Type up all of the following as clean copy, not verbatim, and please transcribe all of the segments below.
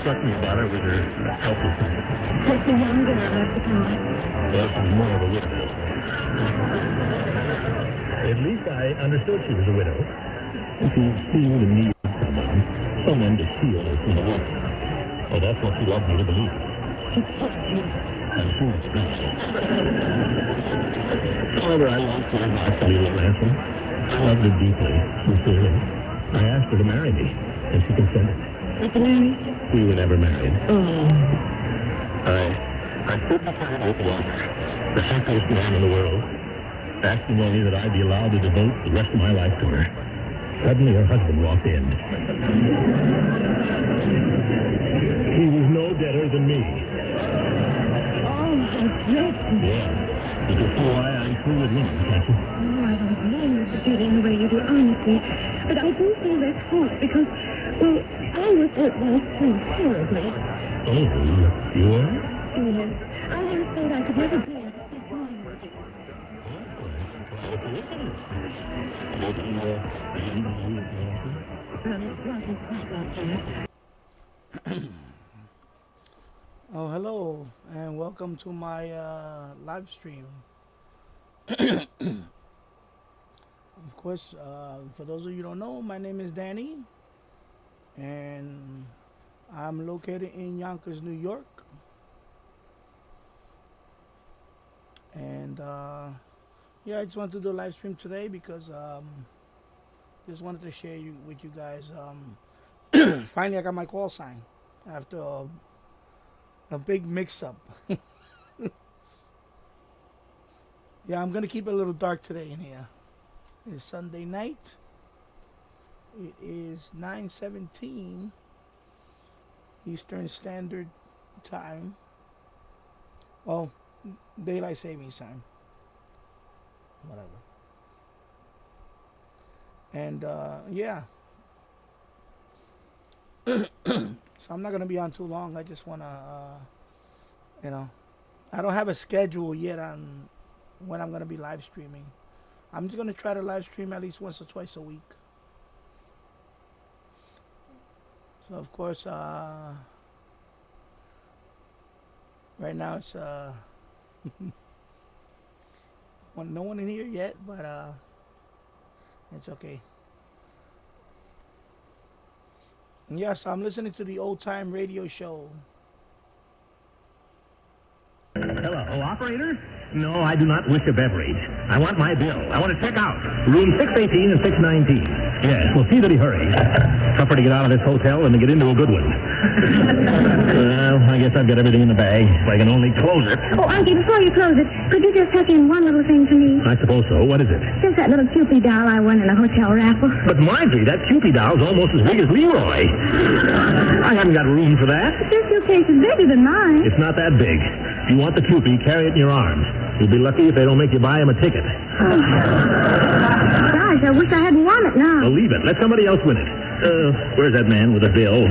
struck me about her was her helplessness. Was she young when I left the car? Well, she was more of a widow. At least I understood she was a widow. She seemed in need of someone to shield her from the world. Oh, that's what she loved me to believe. I'm sure it's true. However, I loved her not to leave a ransom. I loved her deeply, sincerely. I asked her to marry me, and she consented. Was she married? We were never married. Oh. I stood before her with once, the happiest man in the world, asking only that I be allowed to devote the rest of my life to her. Suddenly, her husband walked in. He was no better than me. Oh, how dreadful. Yeah. You can see why I'm true with women, can't you? Oh, I don't blame you for feeling the way you do, honestly. But I do feel that's hard because, well, I was hurt last time terribly. Oh, you were? Yes. I was afraid I could never bear to step on with you. Well, it wasn't quite like that. Oh, hello, and welcome to my live stream. Of course, for those of you who don't know, my name is Danny, and I'm located in Yonkers, New York. And yeah, I just wanted to do a live stream today because just wanted to share with you guys. Finally, I got my call sign after a big mix-up. Yeah, I'm gonna keep it a little dark today in here. It's Sunday night. It is 9:17 Eastern Standard Time. Well, daylight savings time. Whatever. And yeah. So I'm not gonna be on too long. I just wanna, you know, I don't have a schedule yet on when I'm gonna be live streaming. I'm just gonna try to live stream at least once or twice a week. So of course, right now it's well, no one in here yet, but it's okay. Yes, I'm listening to the old time radio show. Hello, operator? No, I do not wish a beverage. I want my bill. I want to check out. Room 618 and 619. Yes, well, see that he hurries. Tougher to get out of this hotel than to get into a good one. Well, I guess I've got everything in the bag. If I can only close it. Oh, Unky, before you close it, could you just tuck in one little thing for me? I suppose so. What is it? Just that little Cupid doll I won in a hotel raffle. But Marjorie, that Cupid doll's almost as big as Leroy. I haven't got room for that. This suitcase is bigger than mine. It's not that big. If you want the Cupid, carry it in your arms. You'll be lucky if they don't make you buy him a ticket. Gosh, I wish I hadn't won it now. Well, leave it. Let somebody else win it. Where's that man with the bill?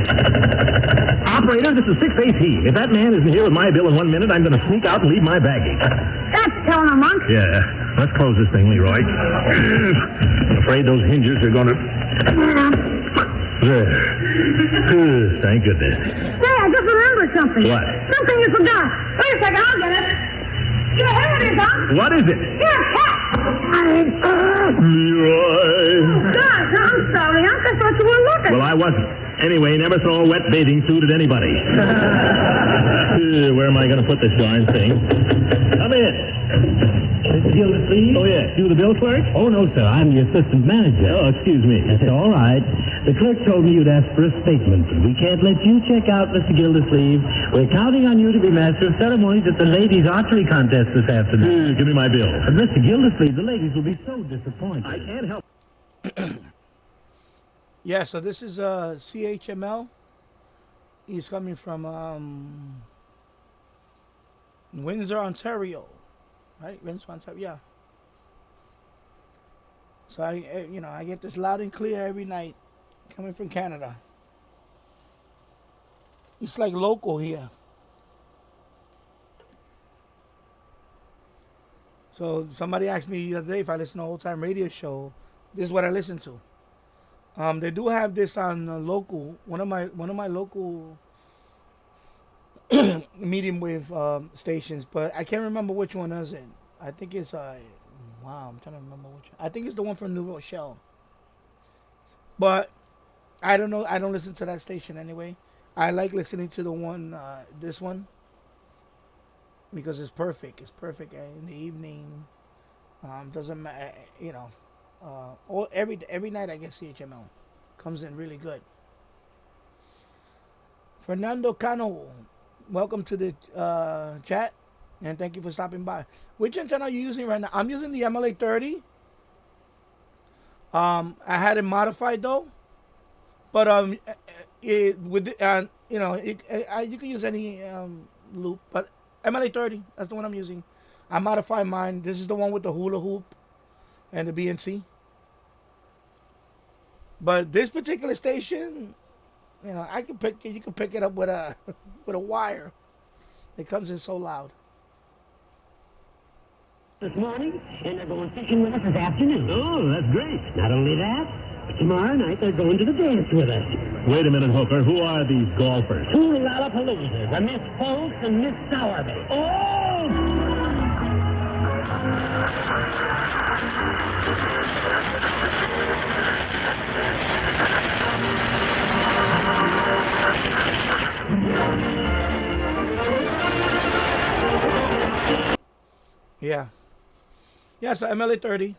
Operator, this is 618. If that man isn't here with my bill in 1 minute, I'm going to sneak out and leave my baggage. That's telling a monk. Yeah. Let's close this thing, Leroy. I'm afraid those hinges are going to... There. Thank goodness. Say, I just remembered something. What? Something you forgot. Wait a second, I'll get it. Yeah, here it is, Unc. What is it? Here, cat. Leroy. Gosh, I'm sorry, Unc. I thought you were looking. Well, I wasn't. Anyway, never saw a wet bathing suit at anybody. Where am I going to put this darn thing? Come in. Mr. Gildersleeve? Oh, yes. You the bill clerk? Oh, no, sir. I'm the assistant manager. Oh, excuse me. That's all right. The clerk told me you'd ask for a statement. We can't let you check out, Mr. Gildersleeve. We're counting on you to be master of ceremonies at the ladies' archery contest this afternoon. Give me my bill. But, Mr. Gildersleeve, the ladies will be so disappointed. I can't help. Yeah, so this is CHML. He's coming from Windsor, Ontario. Right? Windsor, Ontario, yeah. So I get this loud and clear every night coming from Canada. It's like local here. So somebody asked me the other day if I listen to an old time radio show. This is what I listen to. They do have this on local. One of my local medium wave stations, but I can't remember which one is it. I think it's wow, I'm trying to remember which. I think it's the one from New Rochelle, but I don't know. I don't listen to that station anyway. I like listening to the one, this one, because it's perfect. It's perfect in the evening. Doesn't matter, you know. All every night I get CHML, comes in really good. Fernando Cano, welcome to the chat, and thank you for stopping by. Which antenna are you using right now? I'm using the MLA-30. I had it modified though, but it with you know, you can use any loop, but MLA-30, that's the one I'm using. I modified mine. This is the one with the hula hoop and the BNC. But this particular station, you know, I can pick it. You can pick it up with a with a wire. It comes in so loud. This morning, and they're going fishing with us this afternoon. Oh, that's great. Not only that, but tomorrow night they're going to the dance with us. Wait a minute, Hooker. Who are these golfers? Two Lollapaloozas, a Miss Folks and Miss Sowerby. Oh! Yeah. Yeah, so MLA-30.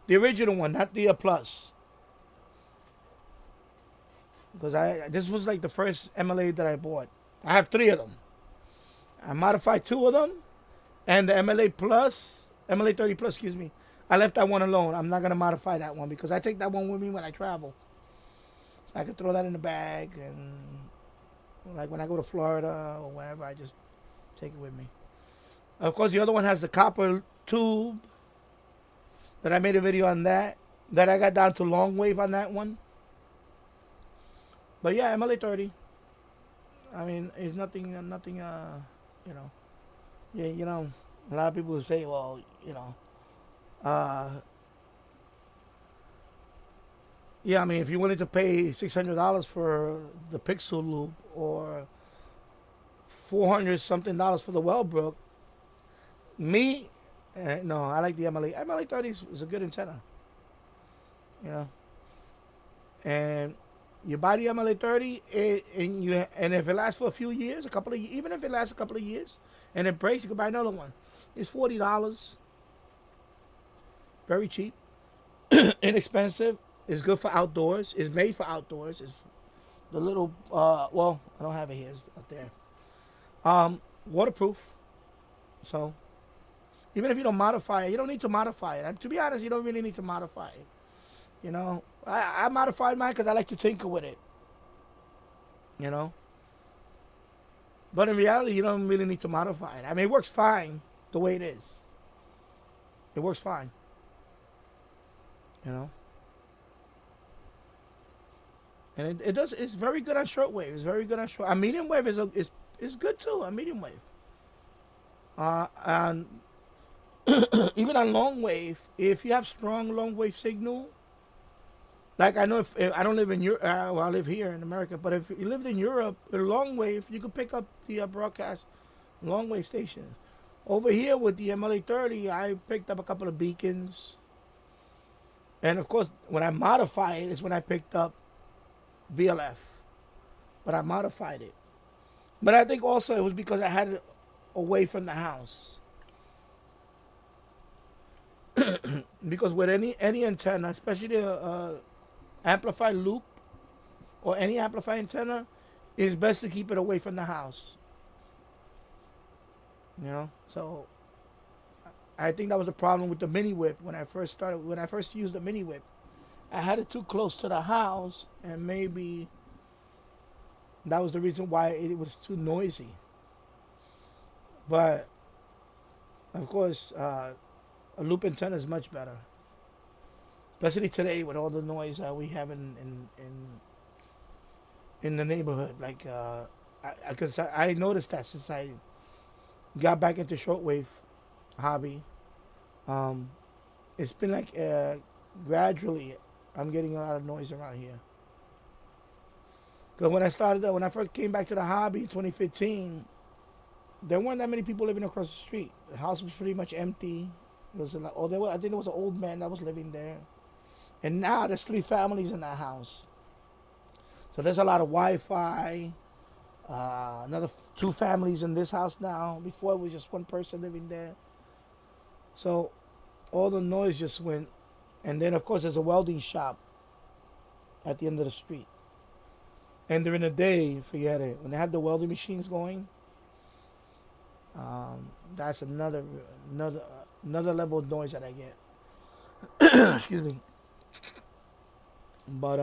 The original one, not the plus. Because this was like the first MLA that I bought. I have 3 of them. I modified 2 of them. And the MLA plus, MLA-30 plus, excuse me. I left that one alone. I'm not going to modify that one because I take that one with me when I travel. So I can throw that in the bag. And like when I go to Florida or wherever, I just take it with me. Of course, the other one has the copper tube that I made a video on that I got down to long wave on that one. But yeah, MLA-30. I mean, it's nothing, you know. Yeah, you know, a lot of people will say, well, you know, yeah, I mean, if you wanted to pay $600 for the Pixel Loop or $400 something for the Wellbrook, me, no, I like the MLA. MLA-30 is a good antenna, you know. And you buy the MLA-30, and if it lasts for a few years, even if it lasts a couple of years, and it breaks, you can buy another one. It's $40. Very cheap, inexpensive. It's good for outdoors. It's made for outdoors. It's the little, well, I don't have it here. It's up there. Waterproof. So, even if you don't modify it, you don't need to modify it. And to be honest, you don't really need to modify it. You know, I modified mine because I like to tinker with it. You know. But in reality, you don't really need to modify it. I mean, it works fine the way it is. It works fine. You know. And it does. It's very good on shortwave. It's very good on short. A medium wave is good too. A medium wave. And even on long wave, if you have strong long wave signal, like I know if I don't live in Europe, well, I live here in America, but if you lived in Europe, a long wave, you could pick up the broadcast long wave stations. Over here with the MLA-30, I picked up a couple of beacons, and of course, when I modify it, is when I picked up VLF, but I modified it. But I think also it was because I had it away from the house. Because with any antenna, especially the amplified loop or any amplified antenna, it's best to keep it away from the house. You know, so I think that was the problem with the mini whip when I first used the mini whip. I had it too close to the house, and maybe that was the reason why it was too noisy. But of course, a loop antenna is much better, especially today with all the noise we have in the neighborhood. Like, because I noticed that since I got back into shortwave hobby, it's been like gradually I'm getting a lot of noise around here. Because when I first came back to the hobby in 2015, there weren't that many people living across the street. The house was pretty much empty. It was I think there was an old man that was living there. And now there's 3 families in that house. So there's a lot of Wi-Fi. Another 2 families in this house now. Before it was just 1 person living there. So all the noise just went. And then of course there's a welding shop at the end of the street. And during the day, forget it. When they have the welding machines going, that's another level of noise that I get. Excuse me. But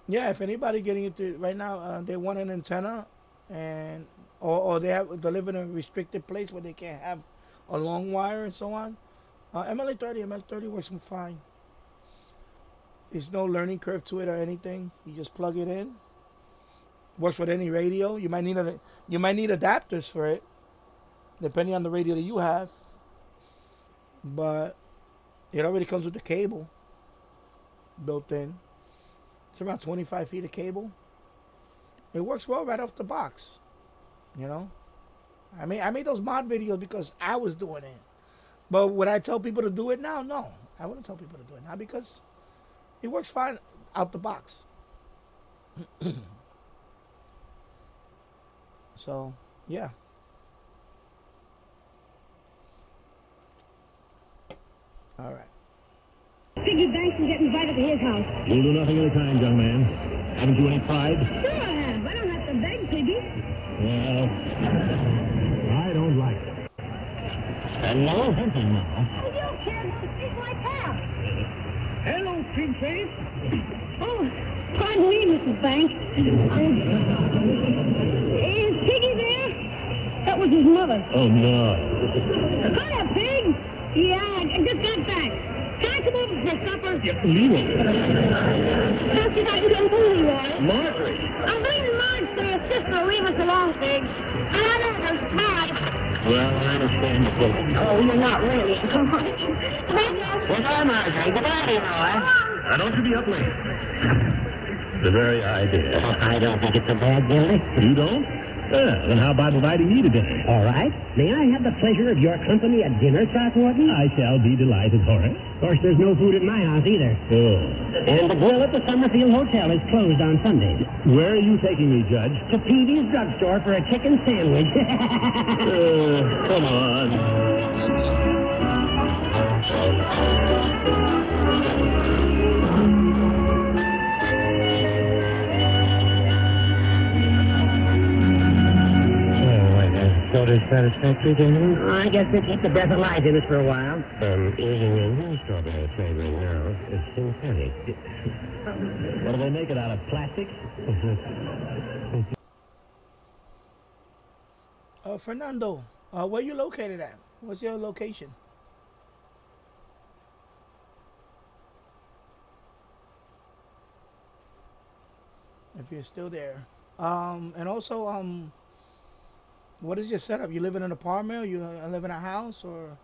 yeah, if anybody getting into right now, they want an antenna, and or they live in a restricted place where they can't have a long wire and so on. MLA-30 works fine. There's no learning curve to it or anything. You just plug it in. Works with any radio. You might need adapters for it, depending on the radio that you have. But it already comes with the cable built in. It's around 25 feet of cable. It works well right off the box. You know, I made those mod videos because I was doing it. But would I tell people to do it now? No, I wouldn't tell people to do it now because it works fine out the box. So, yeah. All right. Piggy Banks can get invited to his house. You'll do nothing of the kind, young man. Haven't you any pride? Sure I have. I don't have to beg, Piggy. Well, I don't like it. Hello, hunting now. Oh, you kid. It's my pal. Hello, Pig Face. Oh, pardon me, Mrs. Banks. Is Piggy there? That was his mother. Oh, no. Hiya, Pig. Yeah, I just got back. Can I come over for supper? Yeah, leave it. Don't you like to get who you are? Marjorie. I'm bringing Marge to your sister. Leave us alone, Pig. And I know there's Todd. Well, I understand the feeling. Oh, you're not really. Come on. Goodbye, Marjorie. Goodbye, Leroy. Now, don't you be up late. The very idea. Oh, I don't think it's so bad, Gildy. You don't? Well, then how about inviting me to dinner? All right. May I have the pleasure of your company at dinner, Throckmorton? I shall be delighted, Horace. Of course, there's no food at my house either. Oh. And the grill at the Summerfield Hotel is closed on Sundays. Where are you taking me, Judge? To Peavy's drugstore for a chicken sandwich. Come on. Sort of satisfactory, gentlemen? I guess we'll keep the breath of life in us for a while. Using a new strawberry flavoring now. It's synthetic. What do they make it out of? Plastic? Fernando, where you located at? What's your location? If you're still there. And also, what is your setup? You live in an apartment, or you live in a house, or?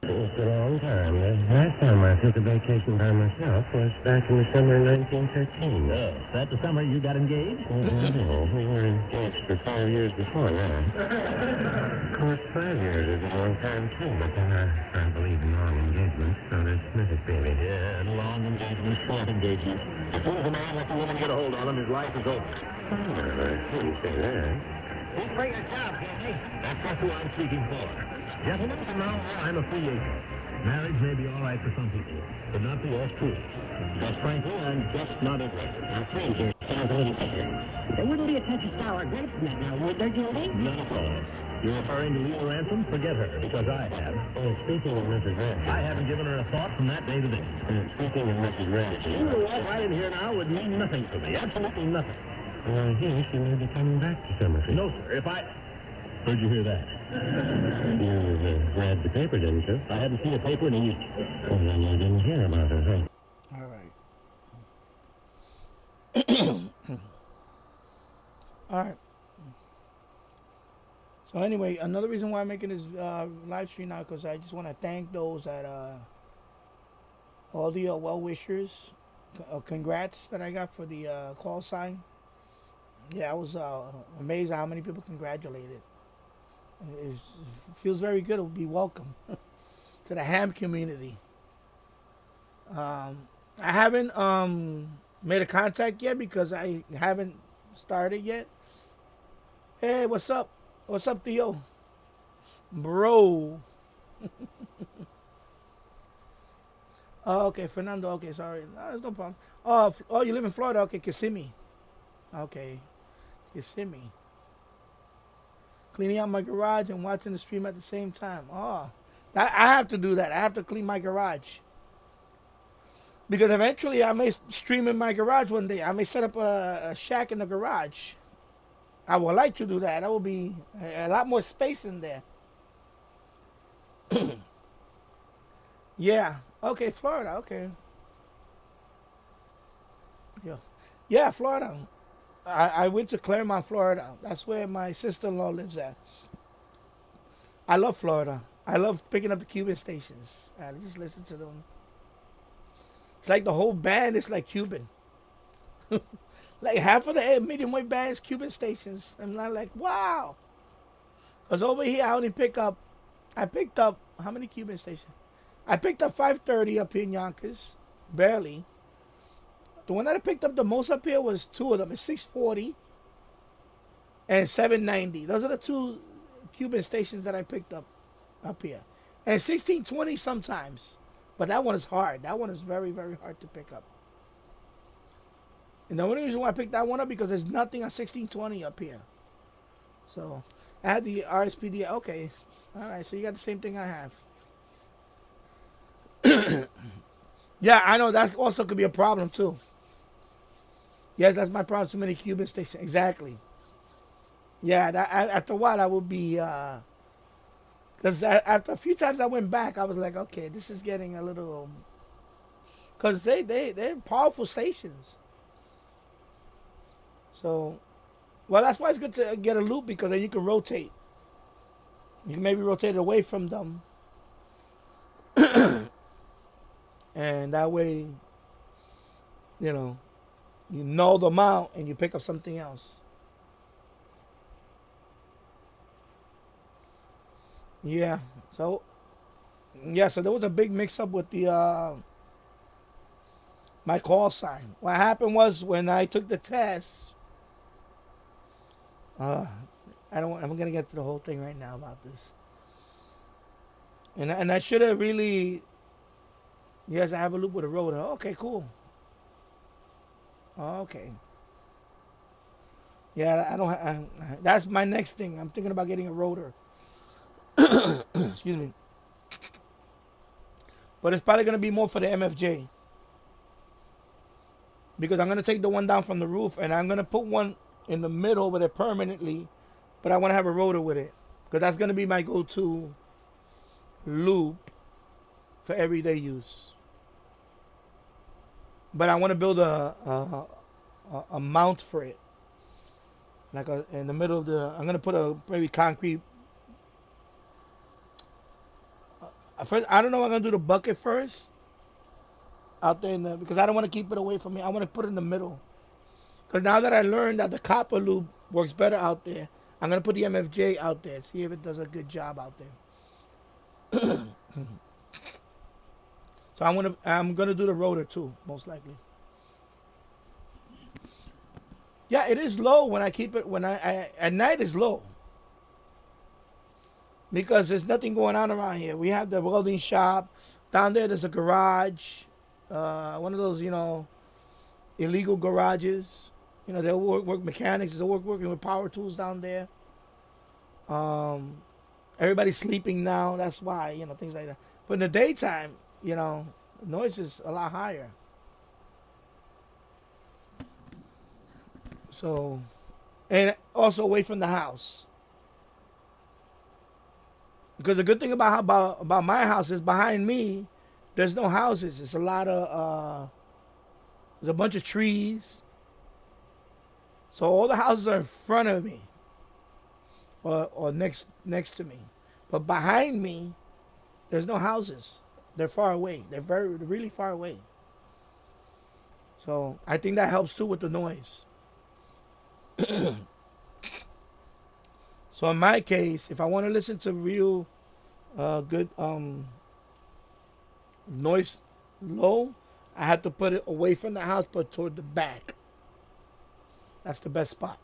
It's a long time. The last time I took a vacation by myself was back in the summer of 1913. Oh, that the summer you got engaged? No, we were engaged for 5 years before that. Of course, 5 years is a long time, too, but I believe in long engagements, so dismiss it, baby. Yeah, long engagements, short engagements. As soon as a man lets a woman get a hold on him, his life is over. Oh, no, I wouldn't say that. He's for your job, Candy. That's just who I'm speaking for. Gentlemen, from now on, I'm a free agent. Marriage may be all right for some people, but not for us, too. Just frankly, I'm just not interested. Now, stranger, sounds a little bitter. There wouldn't be a touch of sour grapes in that now, would there, Gildy? Not at all. You're referring to Lena Ransom? Forget her, because I have. Speaking of Mrs. Radisson. I haven't given her a thought from that day to this. Speaking of Mrs. Radisson. You know what? Right in here now would mean nothing to me. Absolutely nothing. Well, here she may be coming back to Summerfield. No, sir. If I... Where'd you hear that? You read the paper, didn't you? I haven't seen a paper in a week. Well, then you didn't hear about her, huh? All right. All right. So anyway, another reason why I'm making this live stream now, because I just want to thank those that all the well-wishers congrats that I got for the call sign. Yeah, I was amazed at how many people congratulated. It feels very good to be welcome to the ham community. I haven't made a contact yet because I haven't started yet. Hey, what's up? What's up, Theo? Bro. Oh, okay, Fernando. Okay, sorry. No, there's no problem. Oh, you live in Florida. Okay, Kissimmee. Okay, Kissimmee. Cleaning out my garage and watching the stream at the same time. Oh, I have to do that. I have to clean my garage. Because eventually I may stream in my garage one day. I may set up a shack in the garage. I would like to do that. That would be a lot more space in there. Yeah. Okay, Florida. Okay. Yeah. Yeah, Florida. I went to Claremont, Florida. That's where my sister-in-law lives at. I love Florida. I love picking up the Cuban stations. I just listen to them. It's like the whole band is like Cuban. Like half of the medium wave band is Cuban stations. I'm not like, wow. Because over here, I picked up, how many Cuban stations? I picked up 530 up here in Yonkers. Barely. The one that I picked up the most up here was two of them. It's 640 and 790. Those are the two Cuban stations that I picked up here. And 1620 sometimes. But that one is hard. That one is very, very hard to pick up. And the only reason why I picked that one up because there's nothing on 1620 up here. So I had the RSPD. Okay. All right. So you got the same thing I have. Yeah, I know that's also could be a problem too. Yes, that's my problem. Too many Cuban stations. Exactly. Yeah, after a while I would be, because after a few times I went back, I was like, okay, this is getting a little, because they're powerful stations. So, well, that's why it's good to get a loop because then you can rotate. You can maybe rotate it away from them, and that way, you null them out and you pick up something else. Yeah. So there was a big mix-up with the my call sign. What happened was when I took the test. I'm gonna get to the whole thing right now about this. And I should have really. Yes, I have a loop with a rotor. Okay, cool. Okay. Yeah, I don't. That's my next thing. I'm thinking about getting a rotor. Excuse me. But it's probably gonna be more for the MFJ because I'm gonna take the one down from the roof and I'm gonna put one in the middle over there permanently. But I want to have a rotor with it because that's gonna be my go-to loop for everyday use. But I want to build a mount for it, like in the middle of the. I'm gonna put a maybe concrete. First, I don't know if I'm gonna do the bucket first. Out there because I don't want to keep it away from me. I want to put it in the middle. Because now that I learned that the copper loop works better out there, I'm gonna put the MFJ out there. See if it does a good job out there. So I'm gonna do the rotor too, most likely. Yeah, it is low when I keep it when I at night it's low. Because there's nothing going on around here. We have the welding shop. Down there there's a garage. One of those, illegal garages. They'll work mechanics, they'll working with power tools down there. Everybody's sleeping now, that's why, things like that. But in the daytime, the noise is a lot higher. So, and also away from the house. Because the good thing about my house is behind me, there's no houses. It's a lot of, there's a bunch of trees. So all the houses are in front of me, or next to me. But behind me, there's no houses. They're far away. They're really far away. So I think that helps too with the noise. So in my case, if I want to listen to real good noise low, I have to put it away from the house, but toward the back. That's the best spot.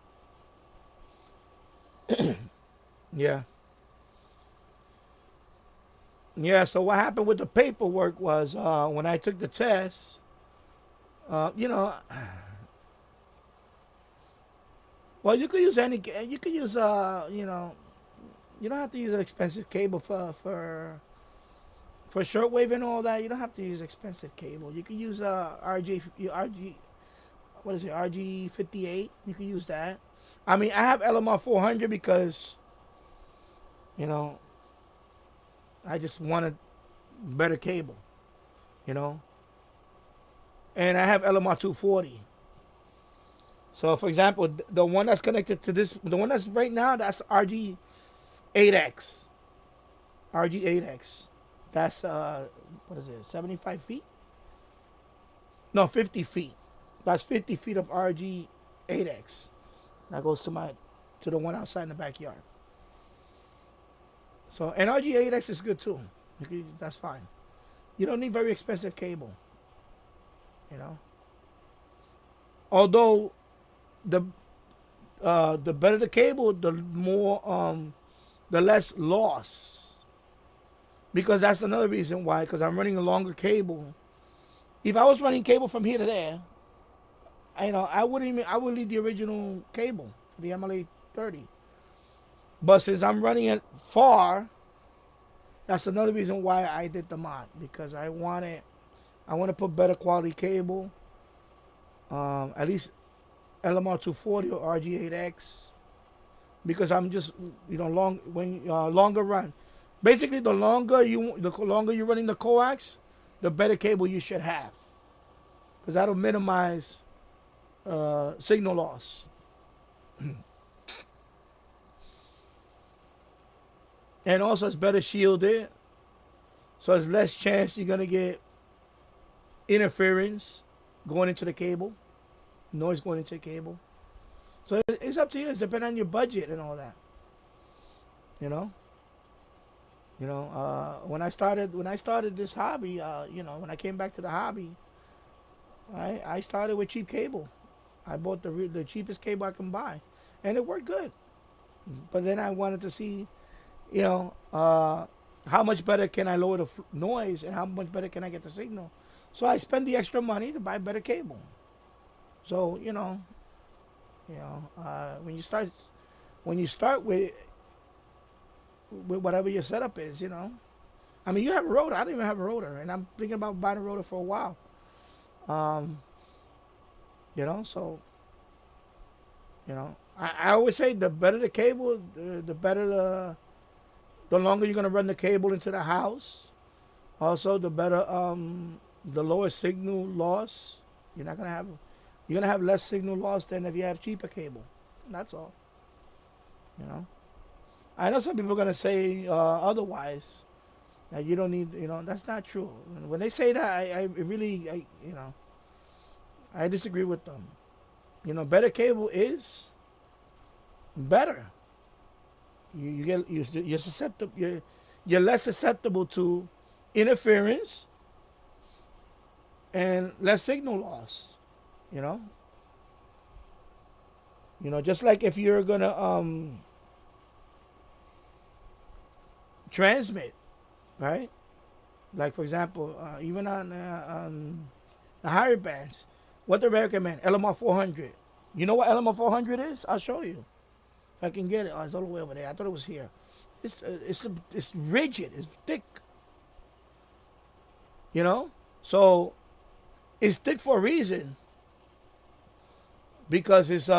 Yeah. Yeah, so what happened with the paperwork was when I took the test, you know, well, you could use you could use, you know, you don't have to use an expensive cable for shortwave and all that. You don't have to use expensive cable. You could use RG, what is it, RG58. You could use that. I mean, I have LMR 400 because, you know, I just wanted better cable, you know. And I have LMR 240. So, for example, the one that's connected to this, the one that's right now, that's RG8X. RG8X. That's, what is it, 75 feet? No, 50 feet. That's 50 feet of RG8X. That goes to the one outside in the backyard. So, and RG8X is good too. That's fine. You don't need very expensive cable, you know. Although the better the cable, the more the less loss. Because that's another reason why. Because I'm running a longer cable. If I was running cable from here to there, I would leave the original cable, the MLA-30. But since I'm running it far, that's another reason why I did the mod, because I want to put better quality cable, at least LMR 240 or RG8X, because I'm just longer run. Basically, the longer you're running the coax, the better cable you should have, because that'll minimize signal loss. And also, it's better shielded, so there's less chance you're gonna get interference going into the cable, noise going into the cable. So it's up to you. It's depending on your budget and all that. You know. When I started this hobby, when I came back to the hobby, I started with cheap cable. I bought the cheapest cable I can buy, and it worked good. But then I wanted to see, how much better can I lower the noise, and how much better can I get the signal. So I spend the extra money to buy better cable. So when you start with whatever your setup is, I mean, you have a rotor. I don't even have a rotor, and I'm thinking about buying a rotor for a while. I always say the better the cable, the better the longer you're gonna run the cable into the house. Also, the better the lower signal loss. You're gonna have less signal loss than if you had a cheaper cable. That's all. I know some people are gonna say otherwise, that you don't need. That's not true. When they say that, I disagree with them. Better cable is better. You're susceptible. You're less susceptible to interference and less signal loss. Just like if you're gonna transmit, right? Like, for example, even on the higher bands, what they recommend, LMR 400. You know what LMR 400 is? I'll show you. If I can get it. Oh, it's all the way over there. I thought it was here. It's rigid. It's thick. So it's thick for a reason, because it's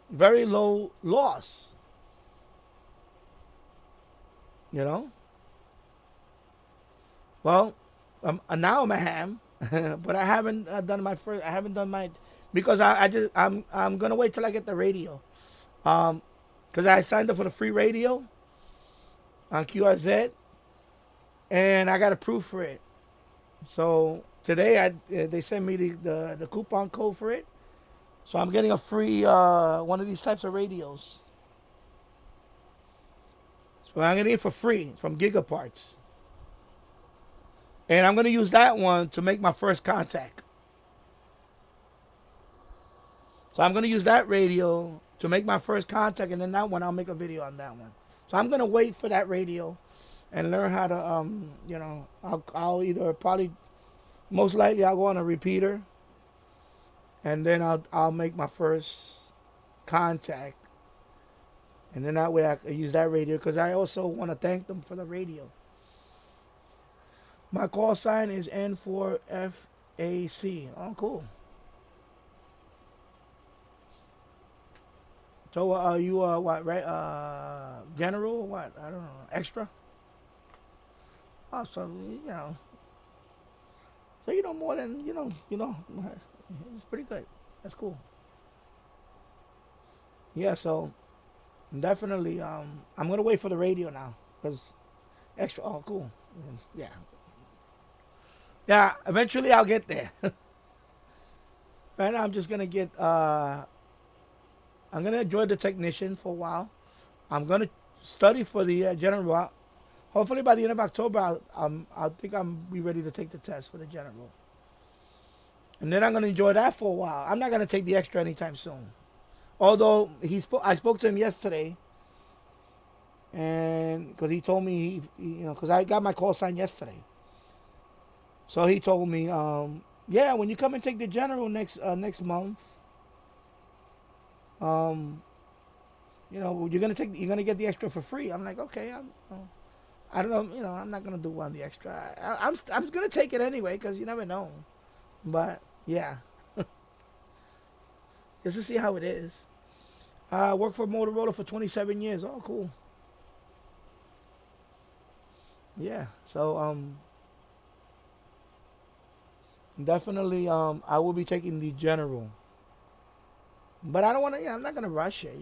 very low loss. Well, now I'm a ham, but I haven't done my first. I haven't done my, because I'm gonna wait till I get the radio, because I signed up for the free radio on QRZ, and I got approved for it. So today they sent me the coupon code for it, so I'm getting a free one of these types of radios. So I'm getting it for free from Gigaparts, and I'm gonna use that one to make my first contact. So I'm gonna use that radio to make my first contact, and then that one I'll make a video on that one. So I'm gonna wait for that radio and learn how to I'll either probably most likely I'll go on a repeater, and then I'll make my first contact, and then that way I can use that radio because I also want to thank them for the radio. My call sign is N4FAC. Oh, cool. So you what, right? General or what? I don't know. Extra. Oh, so so you know more than it's pretty good. That's cool. Yeah, so definitely I'm gonna wait for the radio now because extra. Oh, cool. Yeah. Yeah, eventually I'll get there. Right now I'm just gonna get I'm gonna enjoy the technician for a while. I'm gonna study for the general. Hopefully by the end of October, I'll think I'm be ready to take the test for the general. And then I'm gonna enjoy that for a while. I'm not gonna take the extra anytime soon. Although I spoke to him yesterday, and because he told me, because I got my call sign yesterday. So he told me, yeah, when you come and take the general next month, you're gonna get the extra for free. I'm like, okay, I don't know, I'm not gonna do one the extra. I'm gonna take it anyway because you never know. But yeah, just to see how it is. I worked for Motorola for 27 years. Oh, cool. Yeah, so definitely I will be taking the general. But I don't want to. Yeah, I'm not gonna rush it.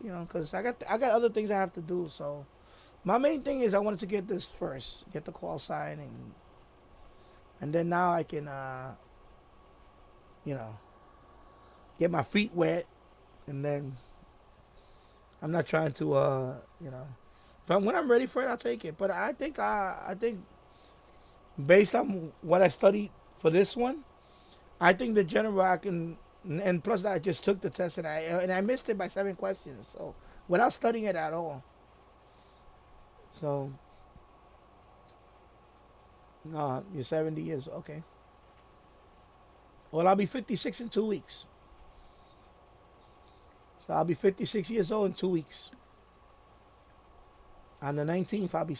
Because I got other things I have to do. So my main thing is I wanted to get this first, get the call sign, and then now I can, get my feet wet, and then I'm not trying to, when I'm ready for it, I'll take it. But I think based on what I studied for this one, I think the general I can. And plus, I just took the test and I missed it by 7 questions. So without studying it at all. So you're 70 years, okay. Well, I'll be 56 in 2 weeks. So I'll be 56 years old in 2 weeks. On the 19th, I'll be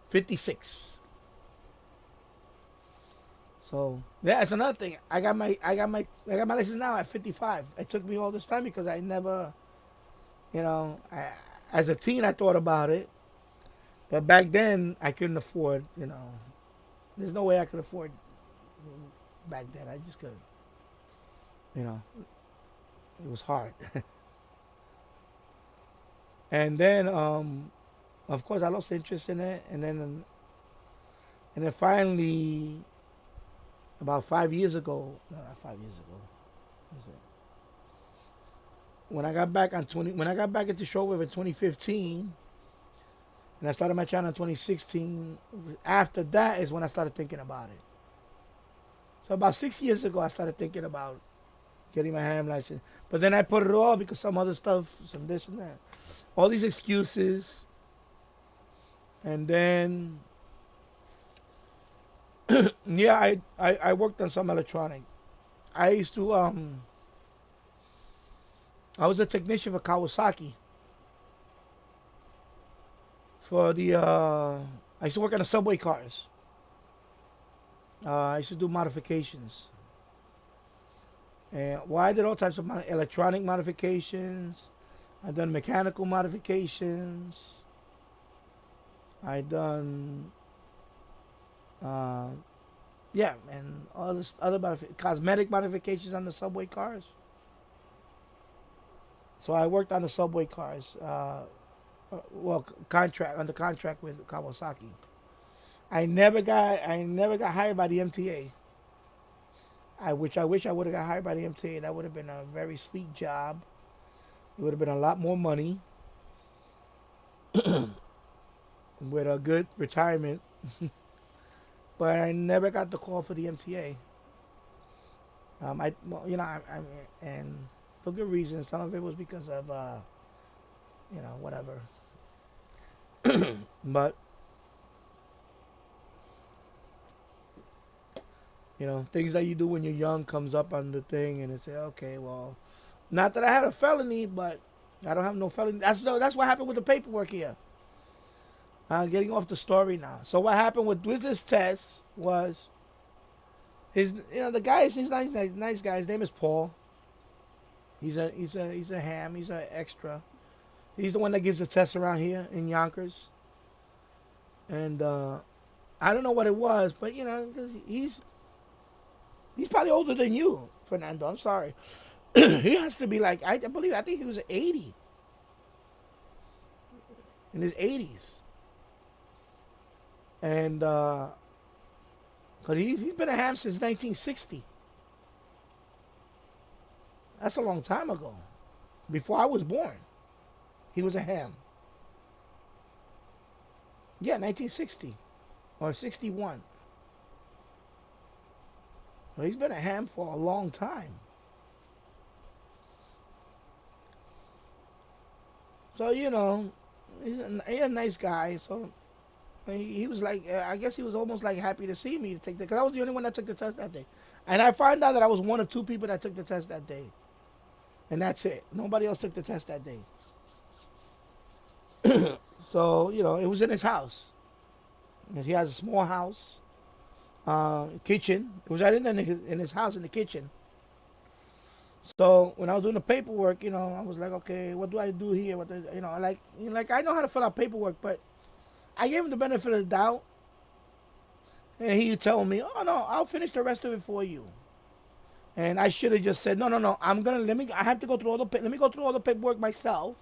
56. So yeah, that's another thing. I got my license now at 55. It took me all this time because I never, as a teen I thought about it, but back then I couldn't afford. There's no way I could afford back then. I just couldn't. It was hard. And then, of course, I lost interest in it, and then finally. About 5 years ago, no, not 5 years ago. What was it? When I got back into Shortwave in 2015, and I started my channel in 2016. After that is when I started thinking about it. So about 6 years ago, I started thinking about getting my ham license. But then I put it off because some other stuff, some this and that, all these excuses, and then. Yeah, I worked on some electronic. I used to I was a technician for Kawasaki. For the I used to work on the subway cars. I used to do modifications. And I did all types of electronic modifications. I've done mechanical modifications. I done and all this other cosmetic modifications on the subway cars. So I worked on the subway cars, under contract with Kawasaki. I never got hired by the MTA. I wish I would have got hired by the MTA. That would have been a very sweet job. It would have been a lot more money with a good retirement. But I never got the call for the MTA. Well, and for good reason. Some of it was because of, whatever. But things that you do when you're young comes up on the thing, and it say, okay, well, not that I had a felony, but I don't have no felony. That's what happened with the paperwork here. Getting off the story now. So what happened with this test was the guy. He's a nice guy. His name is Paul. He's a ham. He's an extra. He's the one that gives the test around here in Yonkers. And I don't know what it was, but because he's probably older than you, Fernando. I'm sorry. He has to be like, I think he was 80. In his 80s. And, because he's been a ham since 1960. That's a long time ago. Before I was born, he was a ham. Yeah, 1960 or 61. Well, he's been a ham for a long time. So, he's a nice guy. So he was like, I guess he was almost like happy to see me to take the, because I was the only one that took the test that day. And I found out that I was one of two people that took the test that day. And that's it. Nobody else took the test that day. So, it was in his house. And he has a small house, kitchen. It was right in his house in the kitchen. So when I was doing the paperwork, I was like, okay, what do I do here? Like I know how to fill out paperwork, but I gave him the benefit of the doubt. And he told me, oh no, I'll finish the rest of it for you. And I should have just said, no, I have to go through let me go through all the paperwork myself.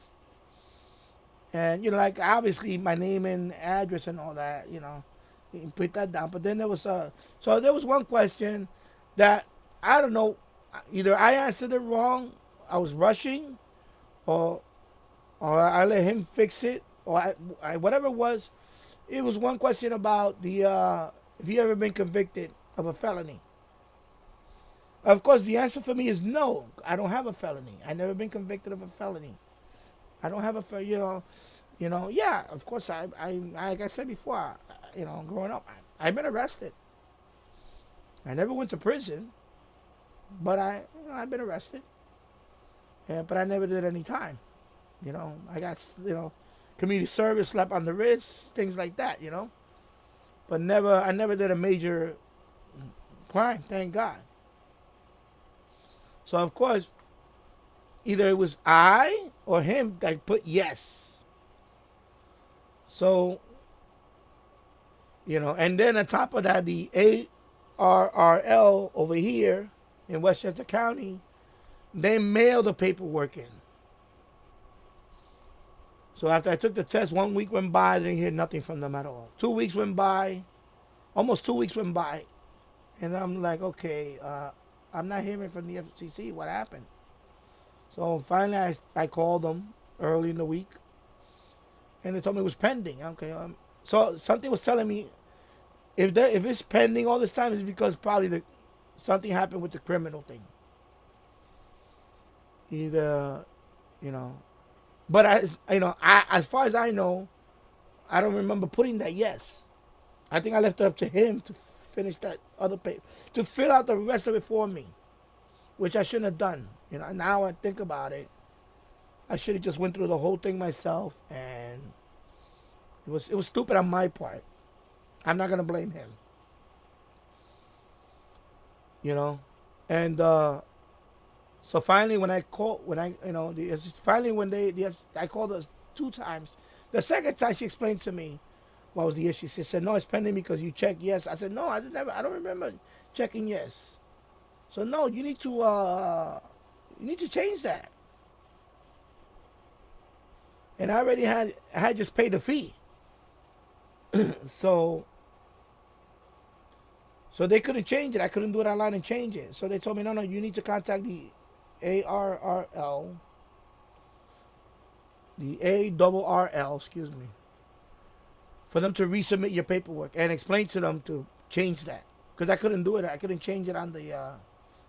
And, obviously my name and address and all that, you put that down. But then there was one question that, I don't know, either I answered it wrong, I was rushing, or I let him fix it, or whatever it was one question about if you ever been convicted of a felony. Of course, the answer for me is no. I don't have a felony. I never been convicted of a felony. I don't have yeah, of course, I like I said before, growing up, I've been arrested. I never went to prison, but I've been arrested. Yeah, but I never did any time. I got, community service, slap on the wrist, things like that, But I never did a major crime, thank God. So, of course, either it was I or him that put yes. So, and then on top of that, the ARRL over here in Westchester County, they mailed the paperwork in. So after I took the test, 1 week went by, I didn't hear nothing from them at all. 2 weeks went by, almost 2 weeks went by, and I'm like, okay, I'm not hearing from the FCC. What happened? So finally, I called them early in the week, and they told me it was pending. Okay, so something was telling me if it's pending all this time, it's because probably something happened with the criminal thing. Either, but as far as I know, I don't remember putting that yes. I think I left it up to him to finish that other paper, to fill out the rest of it for me, which I shouldn't have done. Now I think about it, I should have just went through the whole thing myself, and it was stupid on my part. I'm not gonna blame him. And so finally, when I called, I called us 2 times. The second time she explained to me what was the issue. She said, no, it's pending because you checked yes. I said, no, I don't remember checking yes. So no, you need to change that. And I had just paid the fee. So So they couldn't change it. I couldn't do it online and change it. So they told me, no, you need to contact the ARRL, the ARRL, excuse me, for them to resubmit your paperwork and explain to them to change that. Because I couldn't do it. I couldn't change it on the,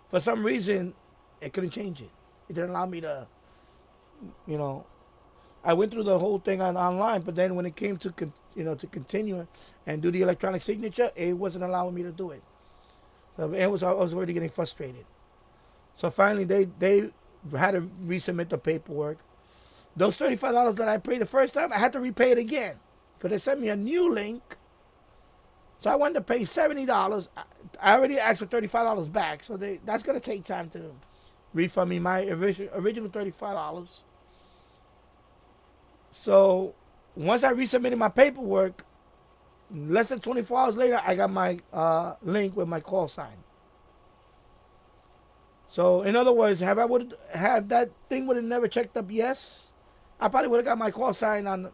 for some reason, it couldn't change it. It didn't allow me to, you know, I went through the whole thing online, but then when it came to, to continue and do the electronic signature, it wasn't allowing me to do it. So I was already getting frustrated. So finally, they had to resubmit the paperwork. Those $35 that I paid the first time, I had to repay it again because they sent me a new link. So I wanted to pay $70. I already asked for $35 back, so that's going to take time to refund me my original $35. So once I resubmitted my paperwork, less than 24 hours later, I got my link with my call sign. So in other words, have that thing would have never checked up yes, I probably would have got my call sign on.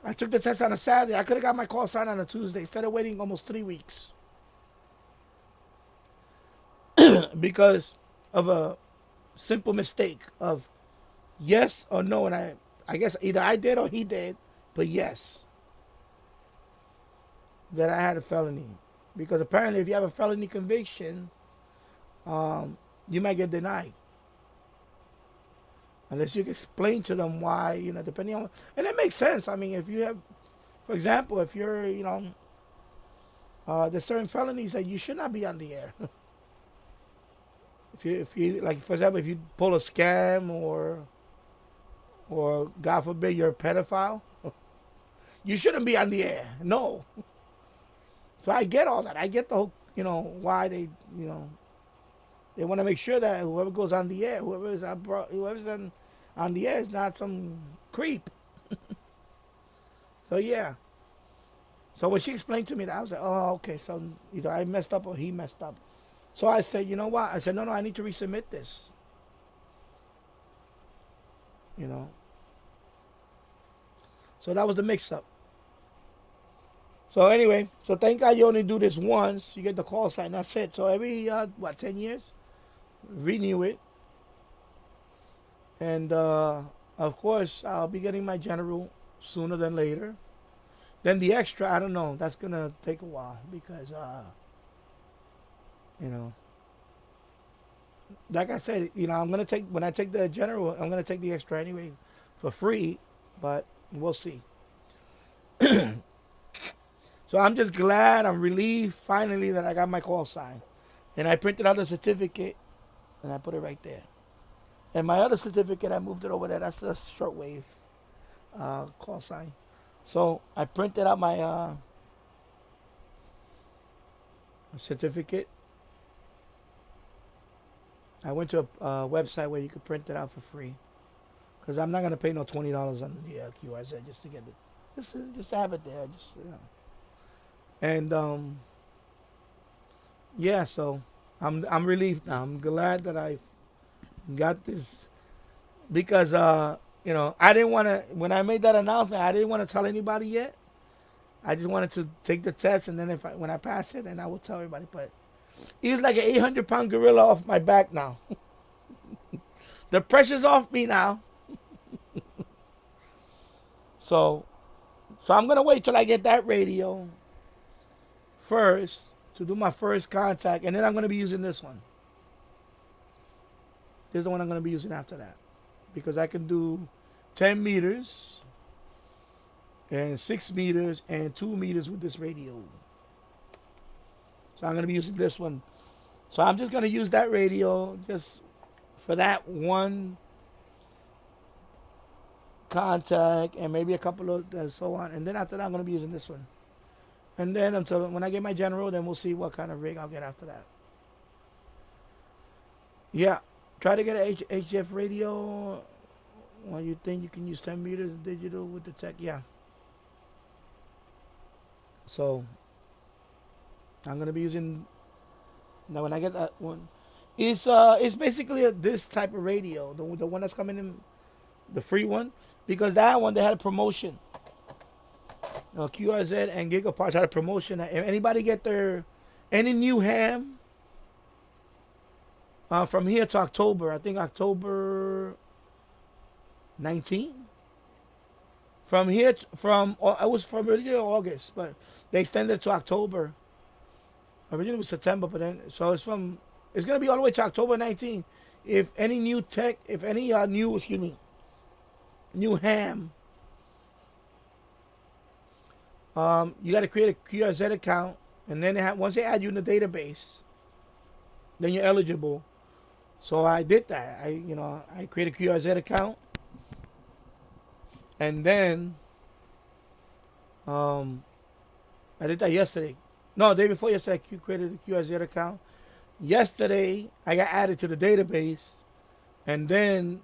I took the test on a Saturday. I could have got my call sign on a Tuesday instead of waiting almost 3 weeks because of a simple mistake of yes or no. And I guess either I did or he did, but yes, that I had a felony. Because apparently if you have a felony conviction, you might get denied. Unless you can explain to them why, depending on, and it makes sense. I mean, if you have, for example, if you're, there's certain felonies that you should not be on the air. if you like, for example, if you pull a scam or God forbid you're a pedophile, you shouldn't be on the air. No. So I get all that. I get the whole, why they, they want to make sure that whoever goes on the air, whoever's on the air is not some creep. So yeah. So when she explained to me that, I was like, oh, okay. So either I messed up or he messed up. So I said, you know what? I said, no, I need to resubmit this. So that was the mix-up. So anyway, so thank God you only do this once. You get the call sign. That's it. So every, 10 years? Renew it. And, of course, I'll be getting my general sooner than later. Then the extra, I don't know. That's going to take a while because, like I said, I'm going to take, when I take the general, I'm going to take the extra anyway for free, but we'll see. So I'm just glad, I'm relieved finally that I got my call sign. And I printed out the certificate and I put it right there. And my other certificate, I moved it over there. That's the Shortwave call sign. So I printed out my certificate. I went to a website where you could print it out for free. Because I'm not going to pay no $20 on the QRZ just to get it. Just to have it there. And yeah, so I'm relieved now. I'm glad that I got this because I didn't want to, when I made that announcement, I didn't want to tell anybody yet. I just wanted to take the test, and then when I pass it, then I will tell everybody. But he's like an 800-pound gorilla off my back now. The pressure's off me now. So I'm gonna wait till I get that radio first to do my first contact, and then I'm going to be using this one. This is the one I'm going to be using after that, because I can do 10 meters and 6 meters and 2 meters with this radio. So I'm going to be using this one. So I'm just going to use that radio just for that one contact and maybe a couple of so on, and then after that I'm going to be using this one. And then until when I get my general, then we'll see what kind of rig I'll get after that. Yeah, try to get an HF radio. Well, you think you can use 10 meters digital with the tech? Yeah. So I'm gonna be using. Now when I get that one, it's basically this type of radio, the one that's coming in, the free one, because that one they had a promotion. QRZ and Gigaparts had a promotion. If anybody get any new ham from here to October, I think October 19. From here, I was from originally August, but they extended it to October. Originally it was September, but then so it's gonna be all the way to October 19. If any new new ham, you got to create a QRZ account, and then once they add you in the database, then you're eligible. So I did that. I created a QRZ account, and then I did that yesterday. No, the day before yesterday, I created a QRZ account. Yesterday, I got added to the database, and then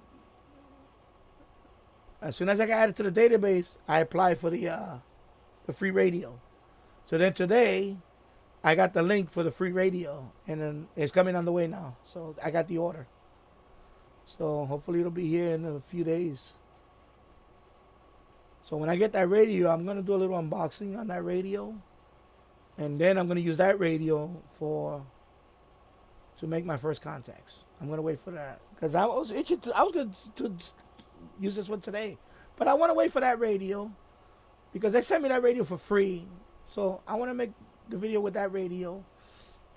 as soon as I got added to the database, I applied for the free radio. So then today, I got the link for the free radio, and then it's coming on the way now. So I got the order. So hopefully it'll be here in a few days. So when I get that radio, I'm gonna do a little unboxing on that radio, and then I'm gonna use that radio to make my first contacts. I'm gonna wait for that because I was itching. I was going to use this one today, but I want to wait for that radio because they sent me that radio for free. So I want to make the video with that radio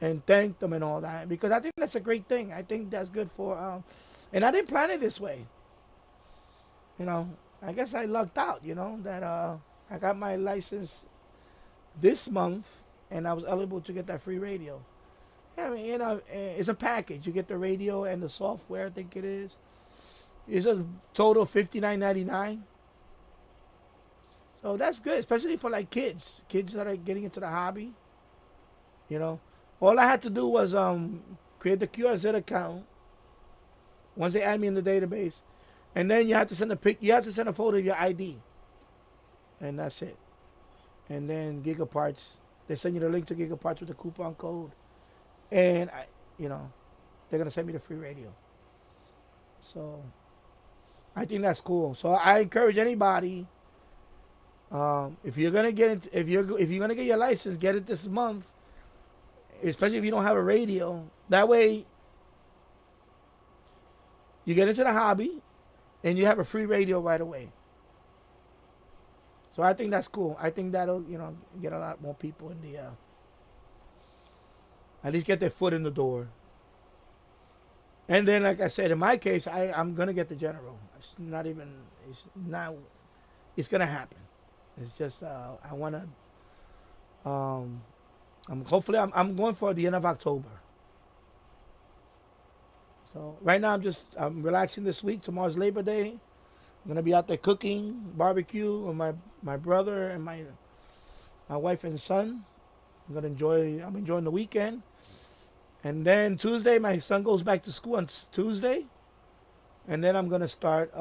and thank them and all that because I think that's a great thing. I think that's good for, and I didn't plan it this way. I guess I lucked out. That I got my license this month and I was eligible to get that free radio. I mean, it's a package. You get the radio and the software. I think it is. It's a total of $59.99. So that's good, especially for like kids that are getting into the hobby. All I had to do was create the QRZ account. Once they add me in the database, and then you have to send a photo of your ID, and that's it. And then Gigaparts, they send you the link to Gigaparts with the coupon code, and they're gonna send me the free radio. So I think that's cool. So I encourage anybody, if you're gonna get your license, get it this month. Especially if you don't have a radio. That way, you get into the hobby, and you have a free radio right away. So I think that's cool. I think that'll get a lot more people in the at least get their foot in the door. And then, like I said, in my case, I'm gonna get the General. It's gonna happen. It's just I wanna. I'm going for the end of October. So right now I'm relaxing this week. Tomorrow's Labor Day. I'm gonna be out there cooking, barbecue with my brother and my wife and son. I'm enjoying the weekend. And then Tuesday, my son goes back to school on Tuesday. And then I'm gonna start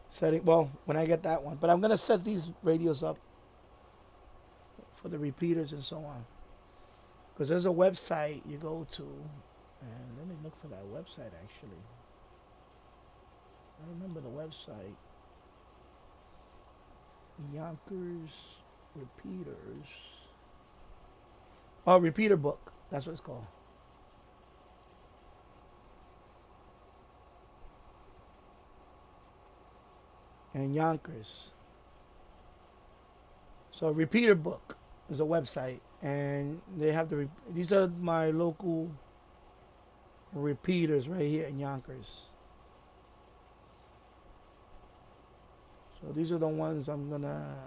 setting. Well, when I get that one, but I'm gonna set these radios up for the repeaters and so on. Because there's a website you go to, and let me look for that website actually. I remember the website. Yonkers Repeaters. Oh, Repeater Book. That's what it's called. And Yonkers. So Repeater Book is a website, and they have these are my local repeaters right here in Yonkers. So these are the ones I'm gonna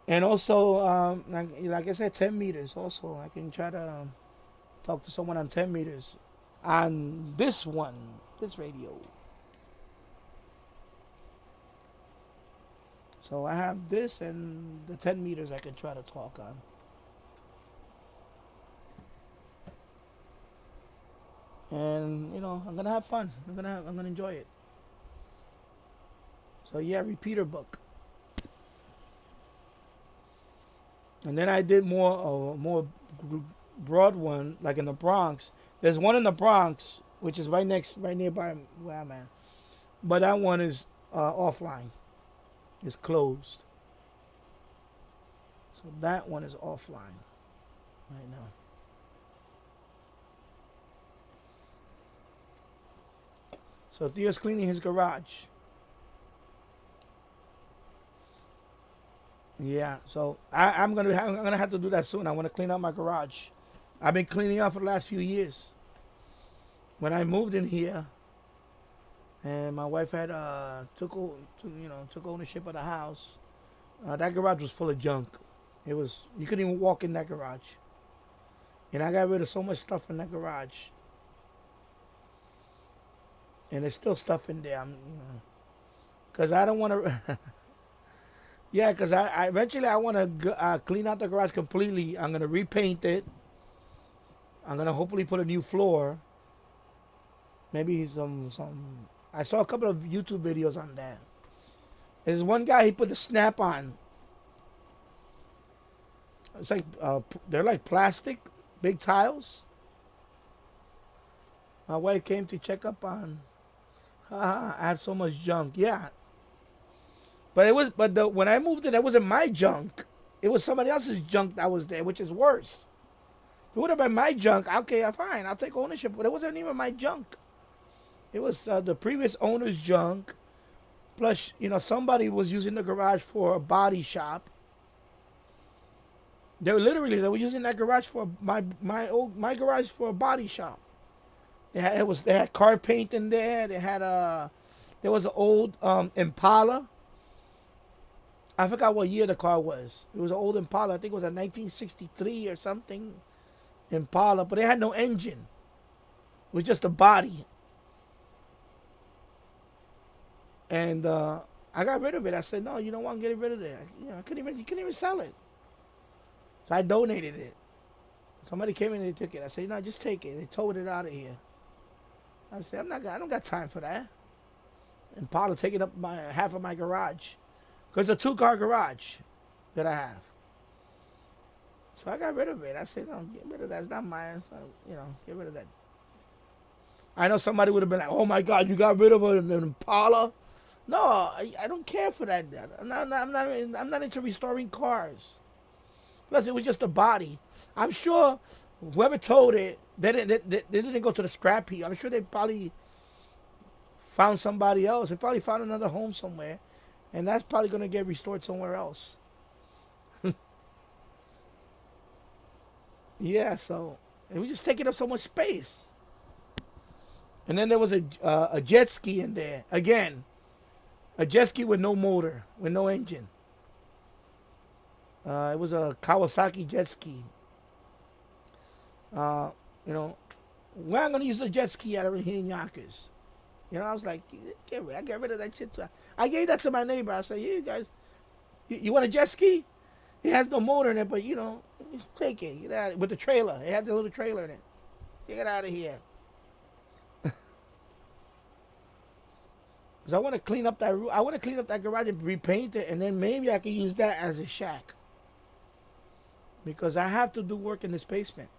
and also like I said, 10 meters also. I can try to talk to someone on 10 meters on this radio. So I have this and the 10 meters I can try to talk on. And I'm gonna have fun. I'm gonna enjoy it. So yeah, Repeater Book. And then I did more broad one, like in the Bronx. There's one in the Bronx, which is right nearby where I'm at. but that one is offline. It's closed. So that one is offline right now. So Theo's cleaning his garage. Yeah, so I'm gonna have to do that soon. I want to clean out my garage. I've been cleaning out for the last few years. When I moved in here, and my wife had took ownership of the house, that garage was full of junk. It was, you couldn't even walk in that garage, and I got rid of so much stuff in that garage, and there's still stuff in there. Because I don't want to. Yeah, because I eventually I want to clean out the garage completely. I'm gonna repaint it. I'm gonna hopefully put a new floor. Maybe some. I saw a couple of YouTube videos on that. There's one guy, he put the snap on. It's like they're like plastic, big tiles. My wife came to check up on. I have so much junk. Yeah. But when I moved in, it wasn't my junk. It was somebody else's junk that was there, which is worse. If it would have been my junk, okay, fine, I'll take ownership. But it wasn't even my junk. It was the previous owner's junk. Plus, somebody was using the garage for a body shop. They were using that garage for my garage for a body shop. They had car paint in there. There was an old Impala. I forgot what year the car was. It was an old Impala. I think it was a 1963 or something Impala, but it had no engine. It was just a body. And I got rid of it. I said, no, you don't want to get rid of it. You couldn't even sell it. So I donated it. Somebody came in and they took it. I said, no, just take it. They towed it out of here. I said, I don't got time for that. Impala taking up half of my garage. Because it's a 2-car garage that I have. So I got rid of it. I said, no, get rid of that. It's not mine. So, get rid of that. I know somebody would have been like, oh my God, you got rid of an Impala? No, I don't care for that. I'm not into restoring cars. Plus, it was just a body. I'm sure whoever towed it, they didn't go to the scrap heap. I'm sure they probably found somebody else. They probably found another home somewhere. And that's probably going to get restored somewhere else. Yeah, so it was just taking up so much space. And then there was a jet ski in there. Again, a jet ski with no motor, with no engine. It was a Kawasaki jet ski. Where I'm going to use a jet ski out of here in Yonkers. I was like, I get rid of that shit too. I gave that to my neighbor. I said, you guys, you want a jet ski? It has no motor in it, but just take it. Get out with the trailer. It had the little trailer in it. Take it out of here. Because I want to clean up that. I want to clean up that garage and repaint it, and then maybe I can use that as a shack. Because I have to do work in this basement.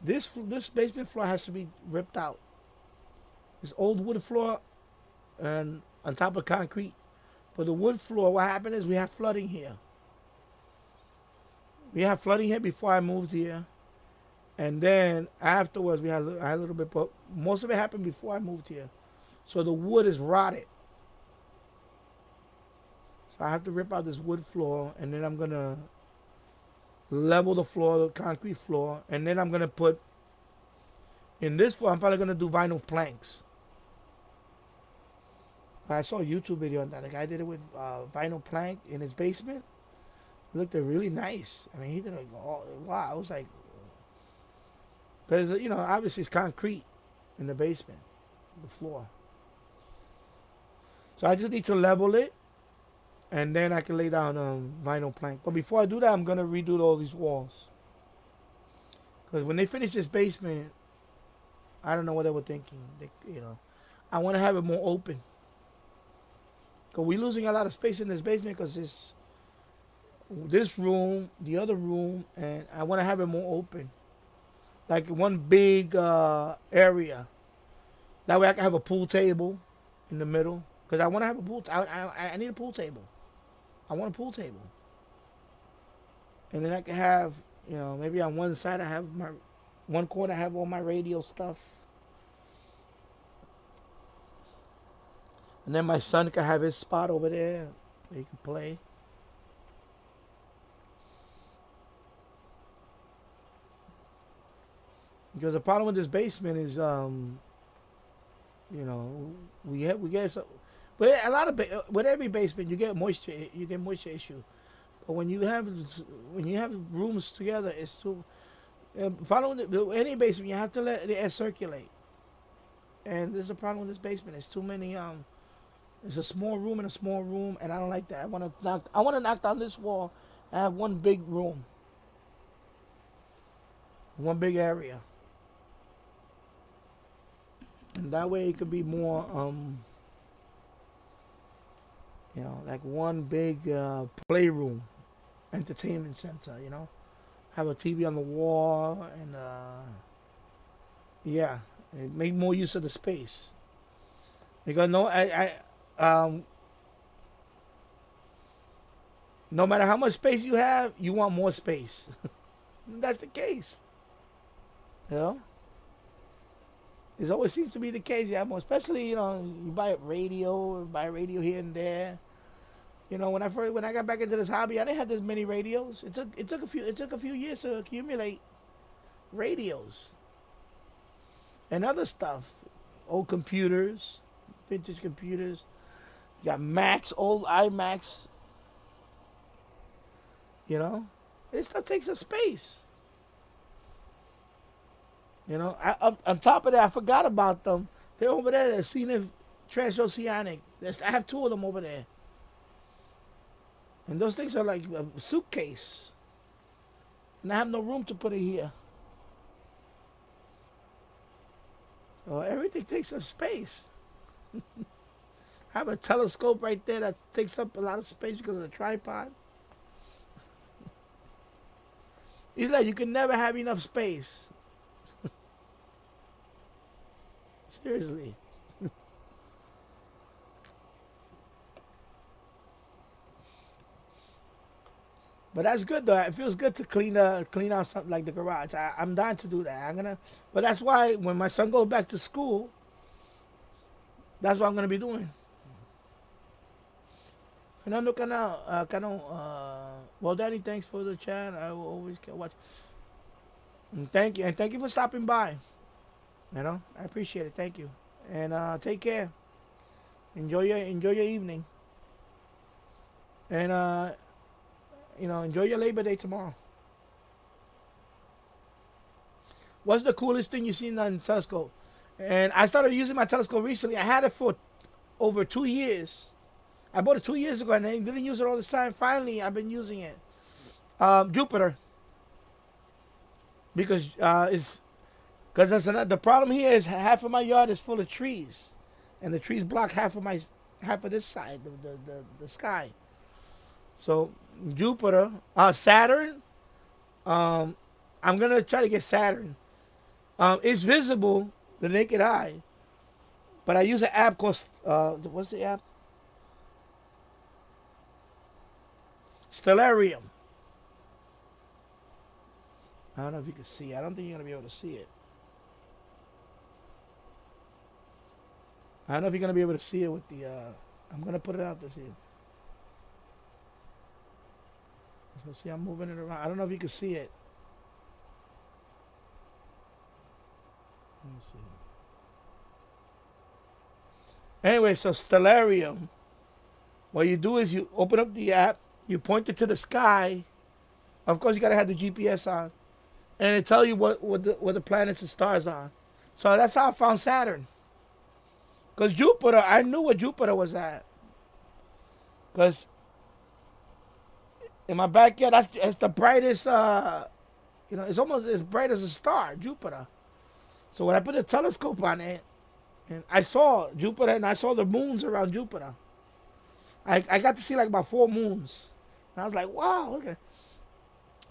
This basement floor has to be ripped out. This old wood floor and on top of concrete. But the wood floor, what happened is we have flooding here. We had flooding here before I moved here. And then afterwards, I had a little bit, but most of it happened before I moved here. So the wood is rotted. So I have to rip out this wood floor, and then I'm going to level the floor, the concrete floor. And then I'm going to put, in this floor, I'm probably going to do vinyl planks. I saw a YouTube video on that. The guy did it with vinyl plank in his basement. It looked really nice. I mean, he did wow. I was like, because obviously it's concrete in the basement, the floor. So I just need to level it, and then I can lay down vinyl plank. But before I do that, I'm gonna redo all these walls. Because when they finish this basement, I don't know what they were thinking. I want to have it more open. Because we're losing a lot of space in this basement because this room, the other room, and I want to have it more open. Like one big area. That way I can have a pool table in the middle because I want to have a pool. I need a pool table. I want a pool table, and then I can have, maybe on one side I have one corner I have all my radio stuff, and then my son can have his spot over there where he can play. Because the problem with this basement is, we get some, but a lot of with every basement you get moisture issue. But when you have rooms together, it's too. Problem with any basement, you have to let the air circulate, and there's a problem with this basement. It's too many. It's a small room and a small room, and I don't like that. I want to knock down this wall and have one big room, one big area. And that way it could be more, like one big playroom, entertainment center, Have a TV on the wall and, make more use of the space. Because no matter how much space you have, you want more space. That's the case. It always seems to be the case. You have more, especially you buy a radio here and there. When I got back into this hobby, I didn't have this many radios. It took a few years to accumulate radios and other stuff, old computers, vintage computers. You got Macs, old iMacs. This stuff takes up space. On top of that, I forgot about them. They're over there. They're Scenic Transoceanic. I have two of them over there. And those things are like a suitcase. And I have no room to put it here. So everything takes up space. I have a telescope right there that takes up a lot of space because of the tripod. It's like you can never have enough space. Seriously. But that's good though. It feels good to clean out something like the garage. I'm dying to do that. But that's why when my son goes back to school, that's what I'm gonna be doing. Fernando Cano, well, Danny, thanks for the chat. I will always watch. And thank you for stopping by. I appreciate it. Thank you, and take care. Enjoy your evening, and enjoy your Labor Day tomorrow. What's the coolest thing you've seen on the telescope? And I started using my telescope recently. I had it for over 2 years. I bought it 2 years ago, and I didn't use it all this time. Finally, I've been using it. Jupiter, because the problem here is half of my yard is full of trees, and the trees block half of this side, the sky. So Jupiter, Saturn. I'm gonna try to get Saturn. It's visible the naked eye, but I use an app called what's the app? Stellarium. I don't know if you can see it. I don't think you're gonna be able to see it. I don't know if you're gonna be able to see it with the. I'm gonna put it out this evening. So see, I'm moving it around. I don't know if you can see it. Let me see. Anyway, so Stellarium. What you do is you open up the app, you point it to the sky. Of course, you gotta have the GPS on, and it tells you what the planets and stars are. So that's how I found Saturn. Because Jupiter, I knew where Jupiter was at. Because in my backyard, that's the brightest, it's almost as bright as a star, Jupiter. So when I put a telescope on it, and I saw Jupiter, and I saw the moons around Jupiter. I got to see like about 4 moons. And I was like, wow, okay.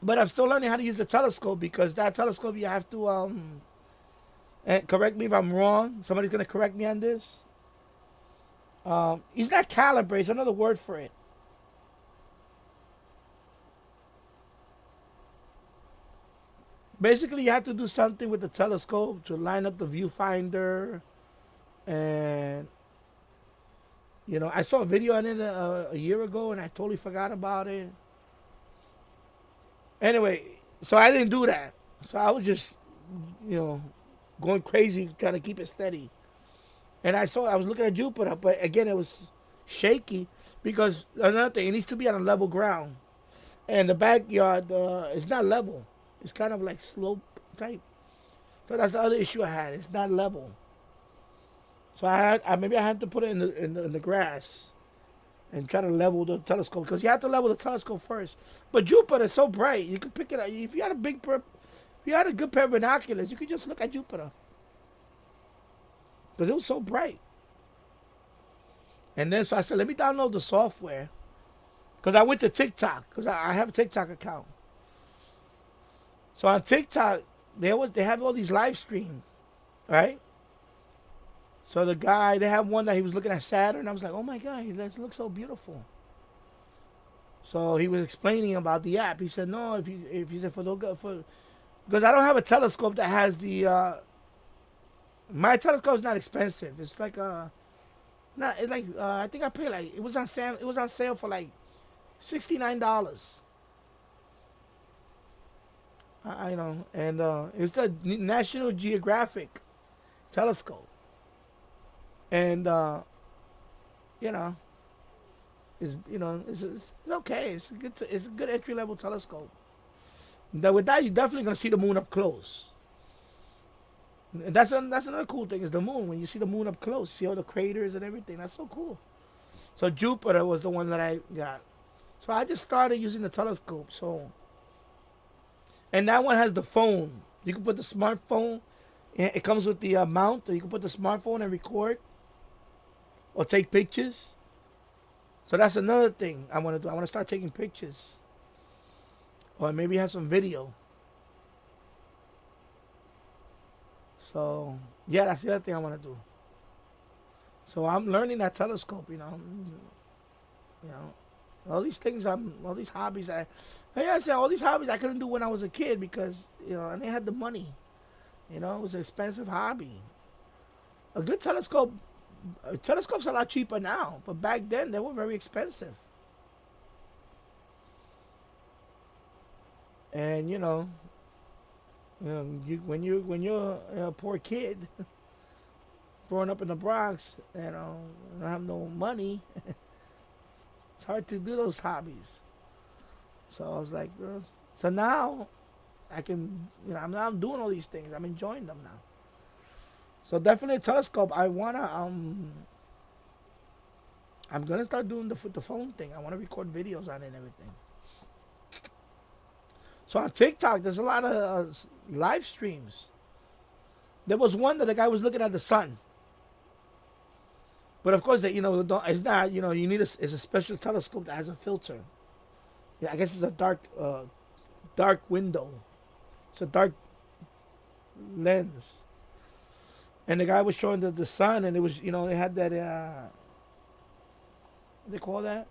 But I'm still learning how to use the telescope, because that telescope you have to, and correct me if I'm wrong. Somebody's going to correct me on this. It's not calibrate. It's another word for it. Basically, you have to do something with the telescope to line up the viewfinder, and I saw a video on it a year ago, and I totally forgot about it. Anyway, so I didn't do that. So I was just, you know, going crazy trying to keep it steady. And I was looking at Jupiter, but again, it was shaky because another thing, it needs to be on a level ground, and the backyard is not level. It's kind of like slope type. So that's the other issue I had. It's not level. So maybe I had to put it in the grass and try to level the telescope because you have to level the telescope first. But Jupiter is so bright, you could pick it up. If you had if you had a good pair of binoculars, you could just look at Jupiter because it was so bright. And then so I said, let me download the software because I went to TikTok because I have a TikTok account. So on TikTok, they have all these live streams, right? So they have one that he was looking at Saturn. I was like, oh my God, it looks so beautiful. So he was explaining about the app. He said, no, if you said because I don't have a telescope that has my telescope is not expensive. It's like I think I paid it was on sale for like $69. And it's a National Geographic telescope. And it's okay. It's a good entry level telescope. With that, you're definitely gonna see the moon up close. And that's another cool thing is the moon. When you see the moon up close, see all the craters and everything. That's so cool. So Jupiter was the one that I got. So I just started using the telescope. And that one has the phone. You can put the smartphone. It comes with the mount. So you can put the smartphone and record or take pictures. So that's another thing I want to do. I want to start taking pictures. Or maybe have some video. So, yeah, that's the other thing I want to do. So I'm learning that telescope, all these things, all these hobbies. Like I said, all these hobbies I couldn't do when I was a kid because, and they had the money. It was an expensive hobby. A good telescope, telescopes are a lot cheaper now, but back then they were very expensive. And when you're a poor kid growing up in the Bronx, don't have no money, it's hard to do those hobbies. So I was like, so now I can, I'm doing all these things. I'm enjoying them now. So definitely a telescope. I'm gonna start doing the phone thing. I want to record videos on it and everything. So on TikTok, there's a lot of live streams. There was one that the guy was looking at the sun. But of course, it's not, you need it's a special telescope that has a filter. Yeah, I guess it's a dark window. It's a dark lens. And the guy was showing the sun, and it was, they had that, what do they call that?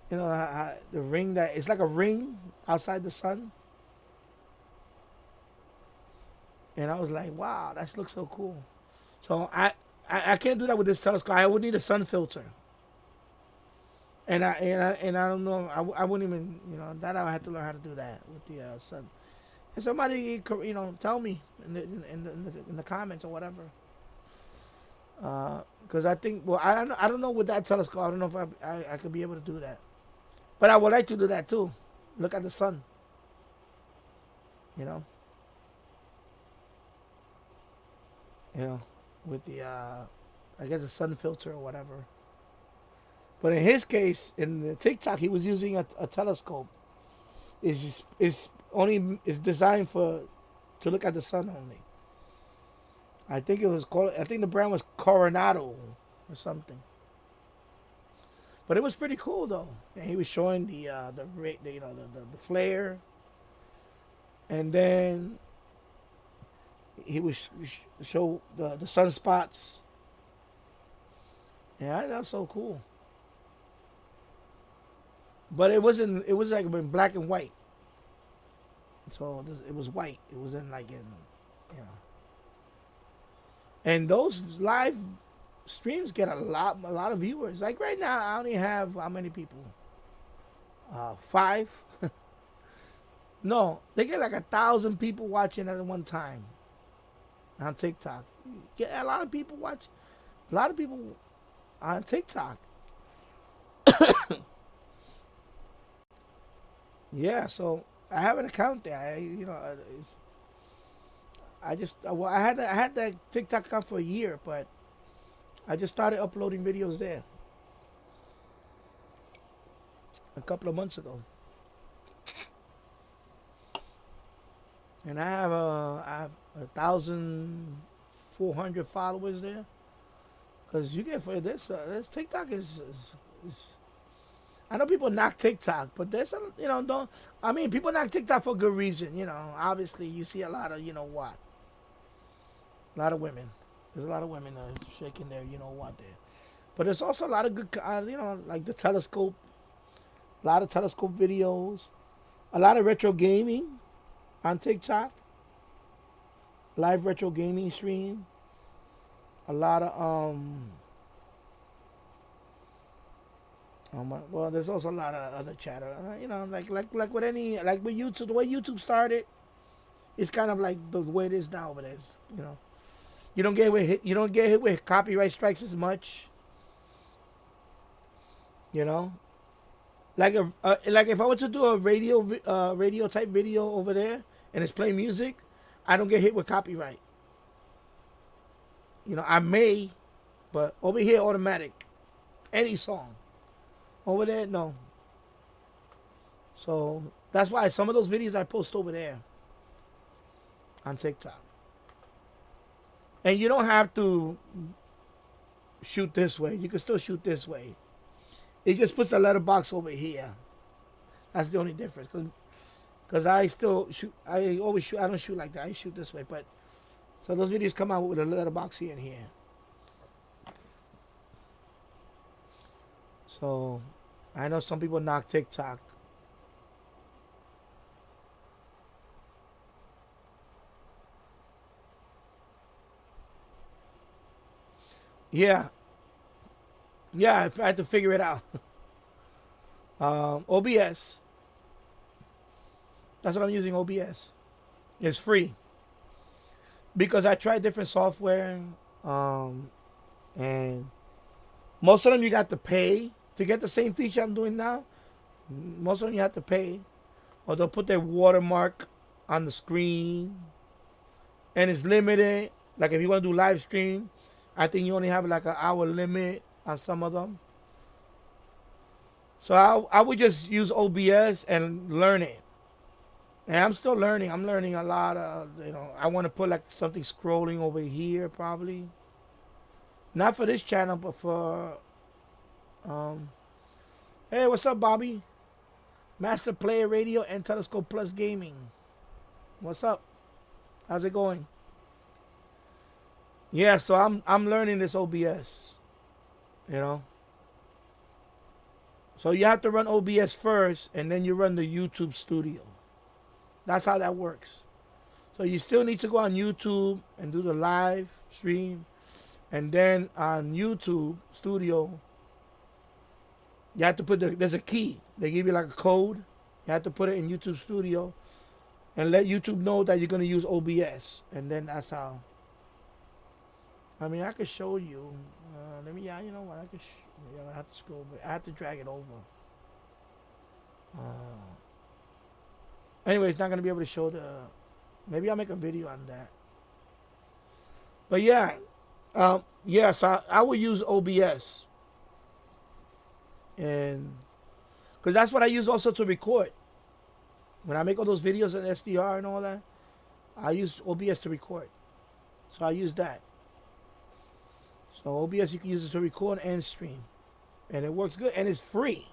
The ring it's like a ring outside the sun. And I was like, wow, that looks so cool. So I can't do that with this telescope. I would need a sun filter. And I don't know. I wouldn't even that I would have to learn how to do that with the sun. And somebody tell me in the comments or whatever. Because I think I don't know with that telescope. I don't know if I could be able to do that. But I would like to do that too. Look at the sun. With the I guess a sun filter or whatever. But in his case, in the TikTok, he was using a telescope. It's designed to look at the sun only. I think the brand was Coronado or something. But it was pretty cool though. And he was showing the flare, and then he would show the sunspots. Yeah, that's so cool. But it wasn't. It was like in black and white. So it was white. It wasn't like in, you know. And those live streams get a lot of viewers. Like right now, I only have how many people? Five. No, they get like 1,000 people watching at one time on TikTok. Get a lot of people watch. A lot of people on TikTok. Yeah, so I have an account there. I just well, I had that TikTok account for a year, but I just started uploading videos there a couple of months ago, and I have 1,400 followers there. Cause you get for this TikTok is I know people knock TikTok, but there's a don't I mean people knock TikTok for good reason. Obviously you see a lot of a lot of women. There's a lot of women shaking their what there, but there's also a lot of good like the telescope, a lot of telescope videos, a lot of retro gaming on TikTok, live retro gaming stream, a lot of well, there's also a lot of other chatter. Like with with YouTube, the way YouTube started, it's kind of like the way it is now. But you don't get hit with copyright strikes as much. Like like if I were to do a radio type video over there and it's playing music, I don't get hit with copyright. I may, but over here automatic, any song. Over there, no. So that's why some of those videos I post over there on TikTok. And you don't have to shoot this way. You can still shoot this way. It just puts a letterbox over here. That's the only difference. Because I still shoot. I always shoot. I don't shoot like that. I shoot this way. But so those videos come out with a letterbox here and here. So I know some people knock TikTok. Yeah. Yeah, I had to figure it out. OBS. That's what I'm using, OBS. It's free. Because I tried different software. And most of them you got to pay to get the same feature I'm doing now. Most of them you have to pay. Or they'll put their watermark on the screen. And it's limited. Like if you want to do live stream, I think you only have like an hour limit on some of them. So I would just use OBS and learn it. And I'm still learning. I'm learning a lot of, I want to put like something scrolling over here probably. Not for this channel, but for, hey, what's up, Bobby? Master Player Radio and Telescope Plus Gaming. What's up? How's it going? Yeah, so I'm learning this OBS. So you have to run OBS first, and then you run the YouTube Studio. That's how that works. So you still need to go on YouTube and do the live stream, and then on YouTube Studio, you have to put there's a key. They give you like a code. You have to put it in YouTube Studio, and let YouTube know that you're gonna use OBS, and then that's how. I mean, I could show you. Let me. Yeah, you know what? I have to scroll, but I have to drag it over. Anyway, it's not gonna be able to show the. Maybe I'll make a video on that. But yeah, so I will use OBS, and because that's what I use also to record. When I make all those videos in SDR and all that, I use OBS to record. So I use that. So OBS, you can use it to record and stream. And it works good. And it's free.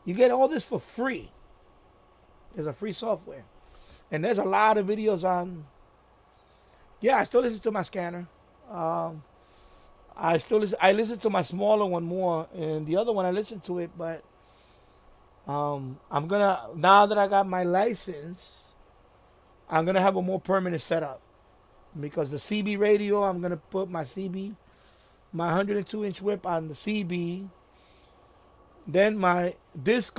You get all this for free. There's a free software. And there's a lot of videos on. Yeah, I still listen to my scanner. I I still listen. I listen to my smaller one more, and the other one I listen to it. But I'm gonna, now that I got my license, I'm gonna have a more permanent setup because the CB radio, I'm gonna put my CB, my 102-inch whip on the CB. Then my disc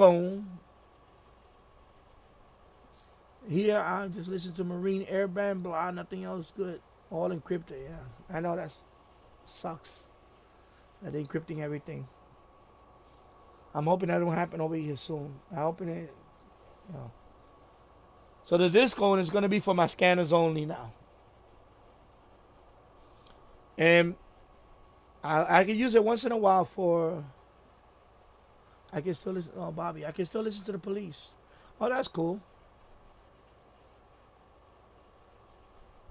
here, I just listen to Marine Airband, blah, nothing else good. All encrypted, yeah. I know that sucks. That they're encrypting everything. I'm hoping that won't happen over here soon. I'm hoping it, you know. So the disc is going to be for my scanners only now. And I can use it once in a while for, I can still listen, oh, Bobby, I can still listen to the police. Oh, that's cool.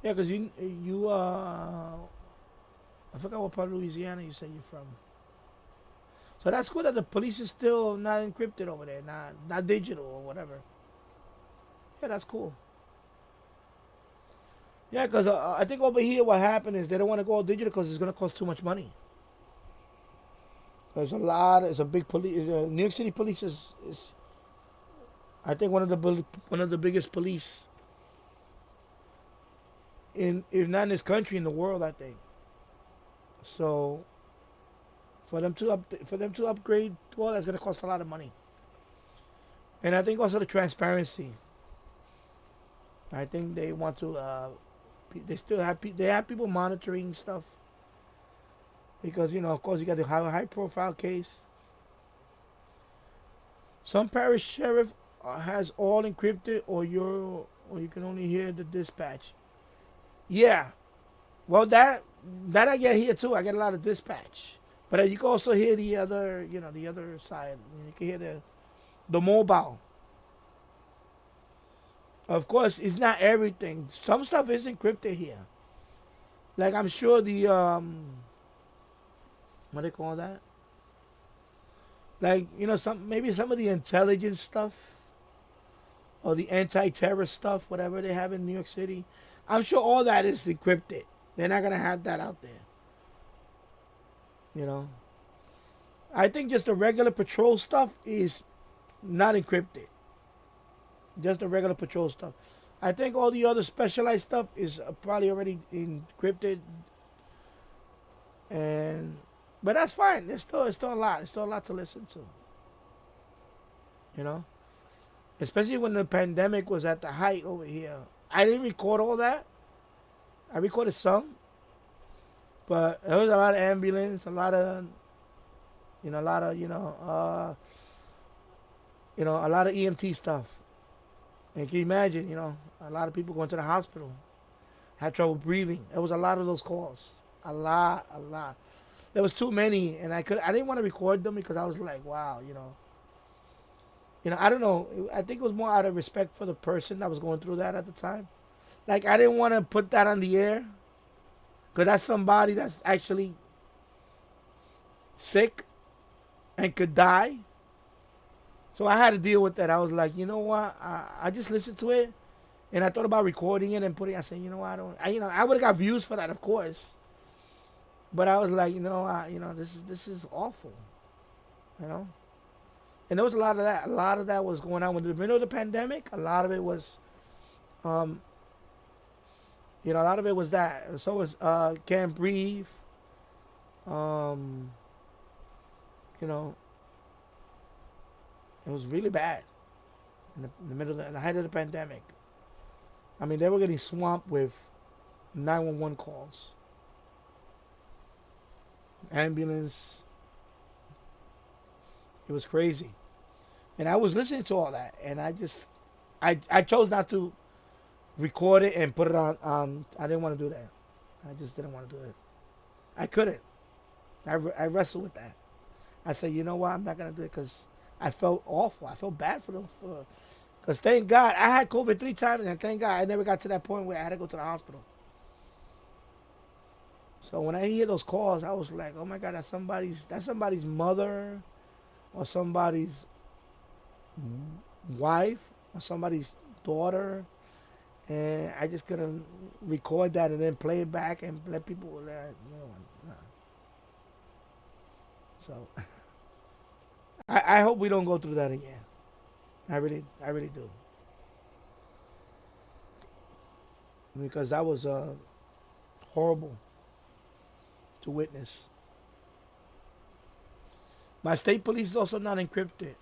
Yeah, because I forgot what part of Louisiana you said you're from. So that's cool that the police is still not encrypted over there, not digital or whatever. Yeah, that's cool. Yeah, because I think over here what happened is they don't want to go all digital because it's going to cost too much money. There's it's a big police. New York City police is I think one of the biggest police if not in this country, in the world, I think. So for them to upgrade, well, that's going to cost a lot of money. And I think also the transparency. I think they want to. They still have people monitoring stuff because of course you got the high profile case. Some parish sheriff has all encrypted, or you can only hear the dispatch. Yeah, well that I get here too. I get a lot of dispatch, but you can also hear the other the other side. You can hear the mobile. Of course, it's not everything. Some stuff is encrypted here. Like I'm sure the what do they call that? Like maybe some of the intelligence stuff or the anti-terror stuff, whatever they have in New York City. I'm sure all that is encrypted. They're not gonna have that out there. I think just the regular patrol stuff is not encrypted. Just the regular patrol stuff. I think all the other specialized stuff is probably already encrypted. But that's fine. There's still a lot. There's still a lot to listen to. Especially when the pandemic was at the height over here. I didn't record all that. I recorded some, but there was a lot of ambulance, a lot of EMT stuff. And can you imagine, a lot of people going to the hospital, had trouble breathing. There was a lot of those calls. A lot. There was too many, and I didn't want to record them because I was like, wow, I don't know. I think it was more out of respect for the person that was going through that at the time. Like, I didn't want to put that on the air because that's somebody that's actually sick and could die. So I had to deal with that. I was like, you know what? I just listened to it, and I thought about recording it and putting. I said, I would have got views for that, of course. But I was like, this is awful, And there was a lot of that. A lot of that was going on in the middle of the pandemic. A lot of it was, a lot of it was that. So was Can't Breathe. It was really bad in the middle of the height of the pandemic. I mean, they were getting swamped with 911 calls, ambulance. It was crazy, and I was listening to all that, and I chose not to record it and put it on. I didn't want to do that. I just didn't want to do it. I couldn't. I wrestled with that. I said, you know what? I'm not gonna do it because I felt awful. I felt bad for them. Because thank God, I had COVID 3 times, and thank God I never got to that point where I had to go to the hospital. So when I hear those calls, I was like, oh my God, that's somebody's mother or somebody's wife or somebody's daughter. And I just couldn't record that and then play it back and let people, So I hope we don't go through that again. I really do. Because that was horrible to witness. My state police is also not encrypted.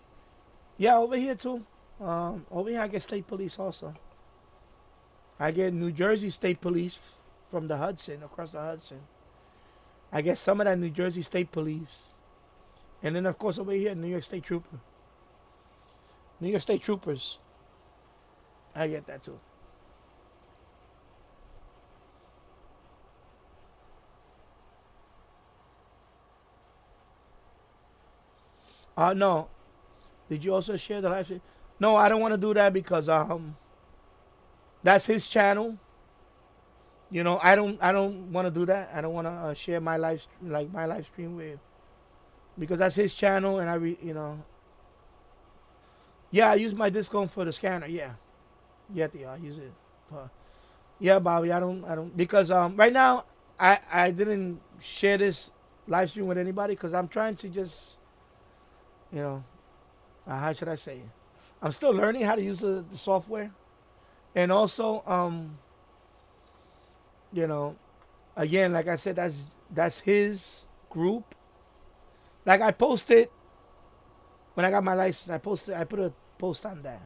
Yeah, over here too. Over here I get state police also. I get New Jersey State Police from the Hudson, across the Hudson. I get some of that New Jersey State Police. And then, of course, over here, New York State Trooper. New York State Troopers. I get that too. No. Did you also share the live stream? No, I don't want to do that because that's his channel. You know, I don't want to do that. I don't want to share my live stream with, because that's his channel, and yeah, I use my Discord for the scanner. Yeah, I use it for. Yeah, Bobby, I don't because right now I didn't share this live stream with anybody because I'm trying to just, how should I say? I'm still learning how to use the software, and also again, like I said, that's his group. Like I posted when I got my license, I put a post on that.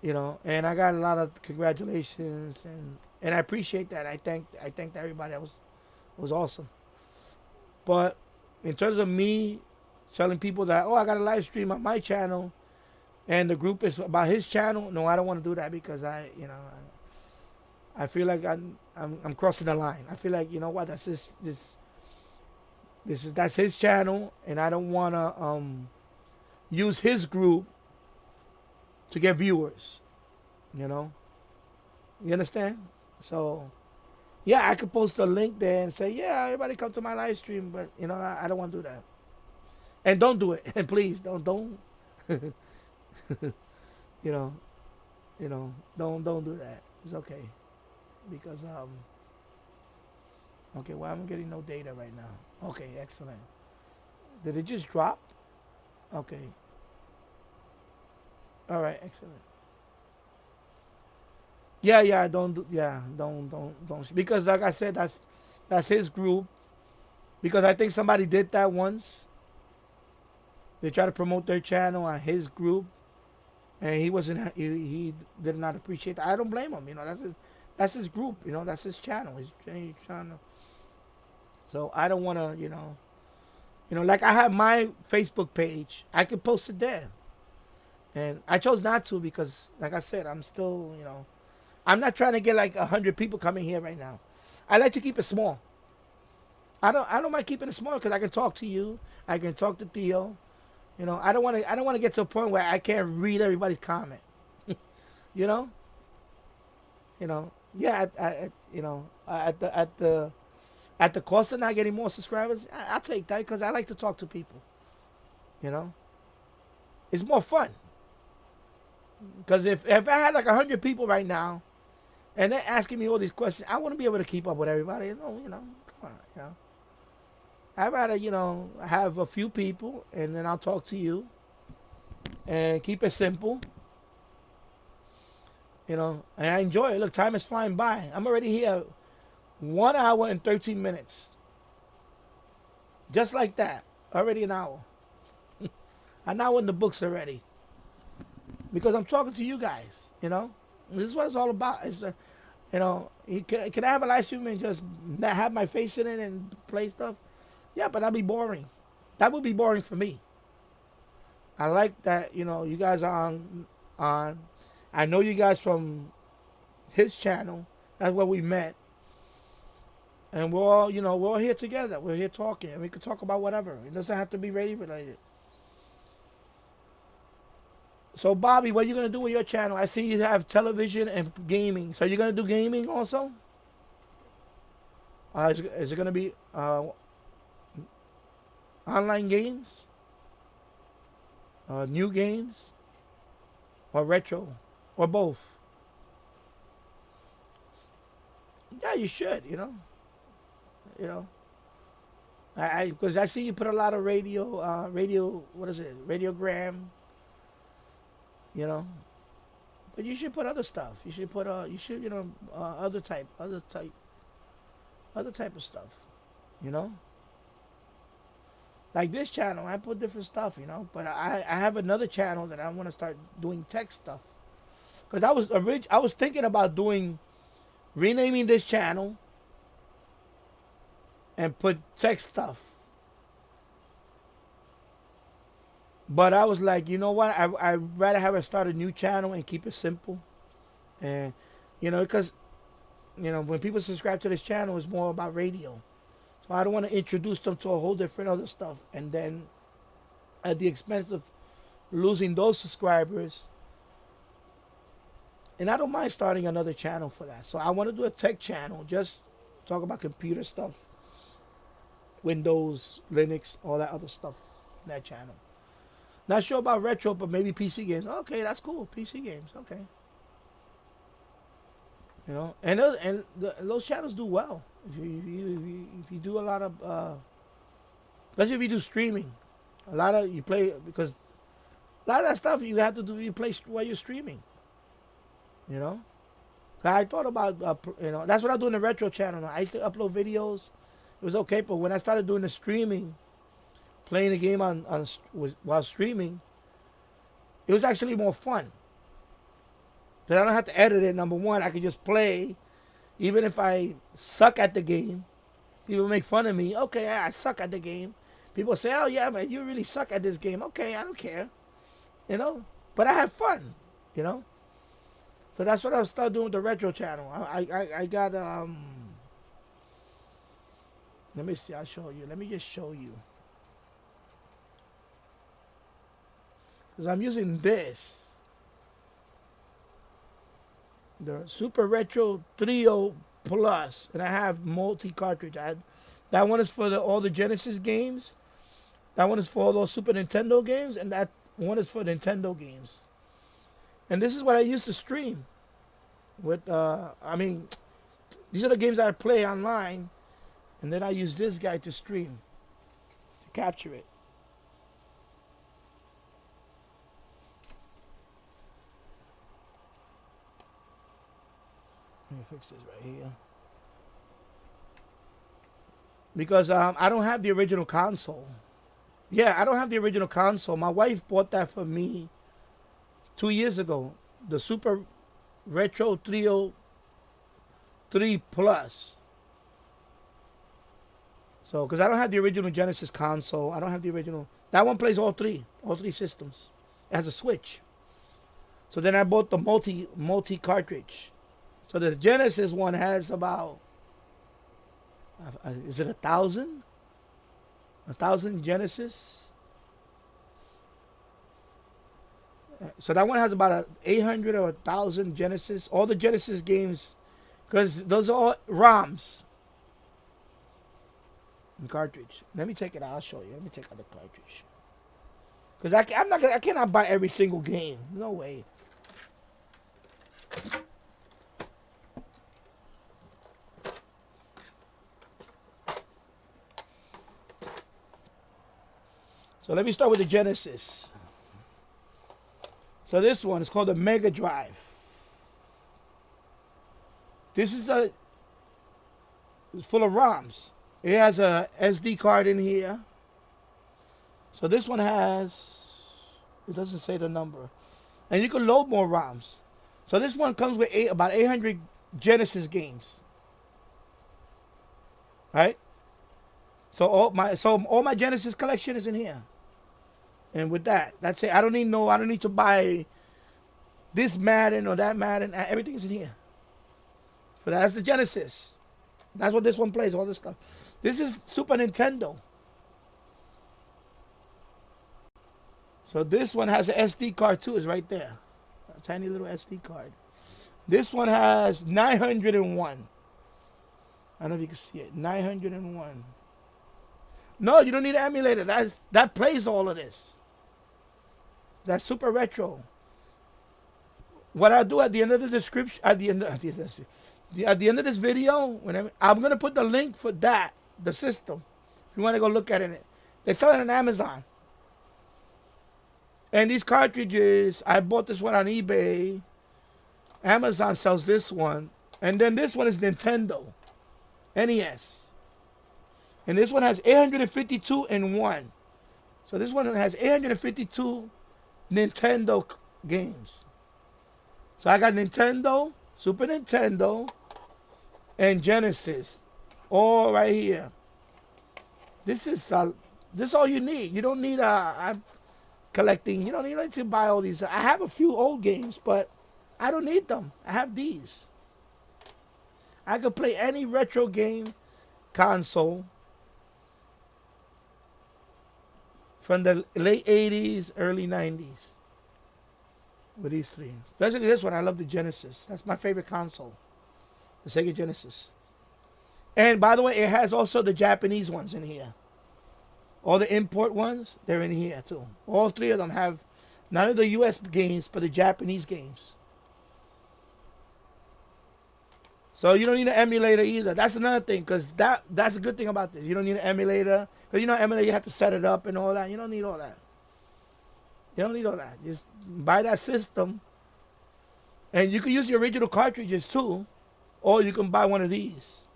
And I got a lot of congratulations, and I appreciate that. I thanked everybody. That was awesome. But in terms of me telling people that, I got a live stream on my channel, and the group is about his channel, no, I don't want to do that because I feel like I'm crossing the line. I feel like, that's that's his channel, and I don't want to use his group to get viewers. You understand? So yeah, I could post a link there and say, yeah, everybody come to my live stream, but I don't want to do that. And don't do it. And please don't don't do that. It's okay. Because okay, well, I'm getting no data right now. Okay, excellent. Did it just drop? Okay. All right, excellent. Yeah, don't because like I said, that's his group. Because I think somebody did that once. They tried to promote their channel on his group, and he did not appreciate that. I don't blame him. That's his group. That's his channel. He's trying to. So I don't want to, like I have my Facebook page. I could post it there, and I chose not to because, like I said, I'm still, I'm not trying to get like 100 people coming here right now. I like to keep it small. I don't mind keeping it small because I can talk to you. I can talk to Theo. I don't want to get to a point where I can't read everybody's comment. Yeah, at the cost of not getting more subscribers, I'll take that because I like to talk to people. It's more fun. Because if I had like 100 people right now, and they're asking me all these questions, I wouldn't be able to keep up with everybody. Come on, I'd rather, have a few people, and then I'll talk to you, and keep it simple. And I enjoy it. Look, time is flying by. I'm already here 1 hour and 13 minutes. Just like that. Already an hour. I'm now in the books already. Because I'm talking to you guys, This is what it's all about. It's, can I have a live stream and just not have my face in it and play stuff? Yeah, but that'd be boring. That would be boring for me. I like that, you guys are on. I know you guys from his channel. That's where we met. And we're all here together. We're here talking. And we can talk about whatever. It doesn't have to be radio related. So, Bobby, what are you going to do with your channel? I see you have television and gaming. So, you're going to do gaming also? Is it going to be online games? New games? Or retro? Or both? Yeah, you should, Because I see you put a lot of radio, what is it, radiogram, you know. But you should put other stuff. You should put other type of stuff, you know. Like this channel, I put different stuff, you know. But I have another channel that I want to start doing tech stuff. Because I was thinking about renaming this channel and put tech stuff. But I was like, you know what? I'd rather have her start a new channel and keep it simple. And, you know, because, you know, when people subscribe to this channel, it's more about radio. So I don't want to introduce them to a whole different other stuff. And then at the expense of losing those subscribers. And I don't mind starting another channel for that. So I want to do a tech channel. Just talk about computer stuff. Windows, Linux, all that other stuff. That channel. Not sure about retro, but maybe PC games. Okay, that's cool. PC games. Okay. You know, and those channels do well. If you do a lot of, especially if you do streaming, a lot of you play because a lot of that stuff you have to do. You play while you're streaming. You know, I thought about you know, that's what I do in the retro channel. I used to upload videos. It was okay, but when I started doing the streaming, playing the game while streaming, it was actually more fun. Because I don't have to edit it, number one. I can just play. Even if I suck at the game, people make fun of me. Okay, I suck at the game. People say, oh, yeah, man, you really suck at this game. Okay, I don't care. You know? But I have fun. You know? So that's what I'll start doing with the retro channel. I got, let me see, I'll show you. Let me just show you. Because I'm using this. The Super Retro 30 Plus. And I have multi-cartridge. That one is for all the Genesis games. That one is for all those Super Nintendo games. And that one is for Nintendo games. And this is what I used to stream. With, I mean, these are the games I play online. And then I use this guy to stream. To capture it. Let me fix this right here. Because I don't have the original console. Yeah, I don't have the original console. My wife bought that for me 2 years ago. The Super Retro 3 Plus. So, because I don't have the original Genesis console. I don't have the original. That one plays all three systems. It has a Switch. So then I bought the multi cartridge. So the Genesis one has about, is it 1,000? 1,000 Genesis? So that one has about 800 or 1,000 Genesis. All the Genesis games, because those are all ROMs. And cartridge. Let me take it out. I'll show you. Let me take out the cartridge. Because I cannot buy every single game. No way. So let me start with the Genesis. So this one is called the Mega Drive. This is it's full of ROMs. It has a SD card in here. So this one has, it doesn't say the number. And you can load more ROMs. So this one comes with about 800 Genesis games. Right? So all my Genesis collection is in here. And with that, that's it. I don't need to buy this Madden or that Madden. Everything is in here. So that's the Genesis. That's what this one plays, all this stuff. This is Super Nintendo. So this one has an SD card too. It's right there. A tiny little SD card. This one has 901. I don't know if you can see it. 901. No, you don't need an emulator. That plays all of this. That's Super Retro. What I do at the end of the description, at the end of this video, I'm gonna put the link for that, the system, If you want to go look at it, they sell it on Amazon. And these cartridges, I bought this one on eBay. Amazon sells this one. And then this one is Nintendo. NES. And this one has 852 in one. So this one has 852 Nintendo games. So I got Nintendo, Super Nintendo, and Genesis. All right here. This is all you need. You don't need I'm collecting. You don't need to buy all these. I have a few old games, but I don't need them. I have these. I could play any retro game console from the late 80s, early 90s with these three. Especially this one. I love the Genesis. That's my favorite console. The Sega Genesis. And by the way, it has also the Japanese ones in here. All the import ones, they're in here too. All three of them have none of the US games, but the Japanese games. So you don't need an emulator either. That's another thing, because that's a good thing about this. You don't need an emulator. Because you know, emulator, you have to set it up and all that. You don't need all that. You don't need all that. Just buy that system. And you can use the original cartridges too. Or you can buy one of these.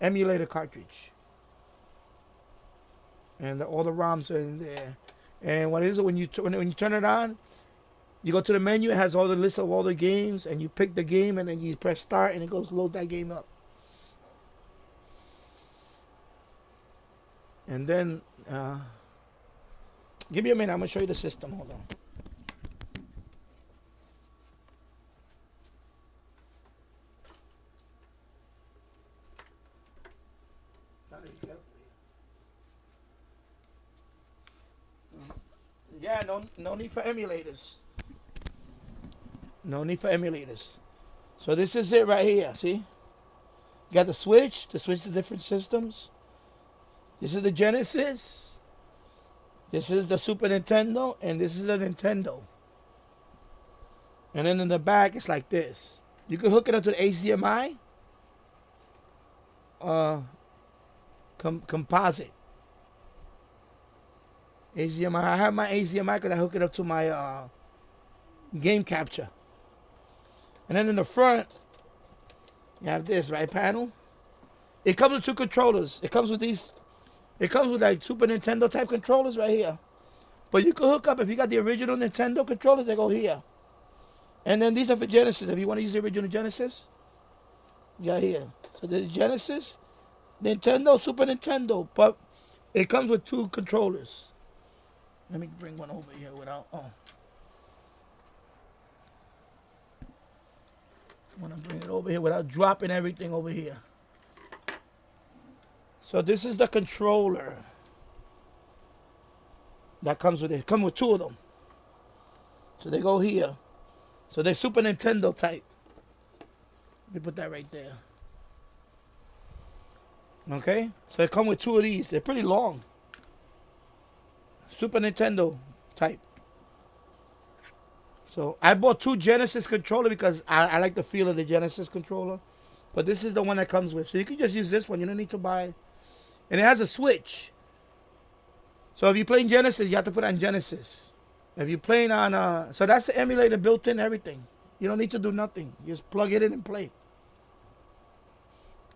Emulator cartridge. And all the ROMs are in there. And what is it, when you turn it on, you go to the menu, it has all the list of all the games, and you pick the game, and then you press start, and it goes load that game up. And then, give me a minute, I'm going to show you the system. Hold on. Yeah, no need for emulators. No need for emulators. So this is it right here, see? You got the switch to switch to different systems. This is the Genesis. This is the Super Nintendo, and this is the Nintendo. And then in the back, it's like this. You can hook it up to the HDMI. Composite. HDMI. I have my HDMI because I hook it up to my game capture. And then in the front, you have this, right, panel. It comes with two controllers. It comes with these. It comes with like Super Nintendo type controllers right here. But you can hook up, if you got the original Nintendo controllers, they go here. And then these are for Genesis. If you want to use the original Genesis, you got here. So there's Genesis, Nintendo, Super Nintendo. But it comes with two controllers. Let me bring one over here without, I want to bring it over here without dropping everything over here. So this is the controller that comes with it. Come with two of them. So they go here. So they're Super Nintendo type. Let me put that right there. Okay? So they come with two of these. They're pretty long. Super Nintendo type. So I bought two Genesis controller because I like the feel of the Genesis controller. But this is the one that comes with. So you can just use this one. You don't need to buy. And it has a switch. So if you're playing Genesis, you have to put on Genesis. If you're playing on, so that's the emulator built in, everything. You don't need to do nothing. You just plug it in and play.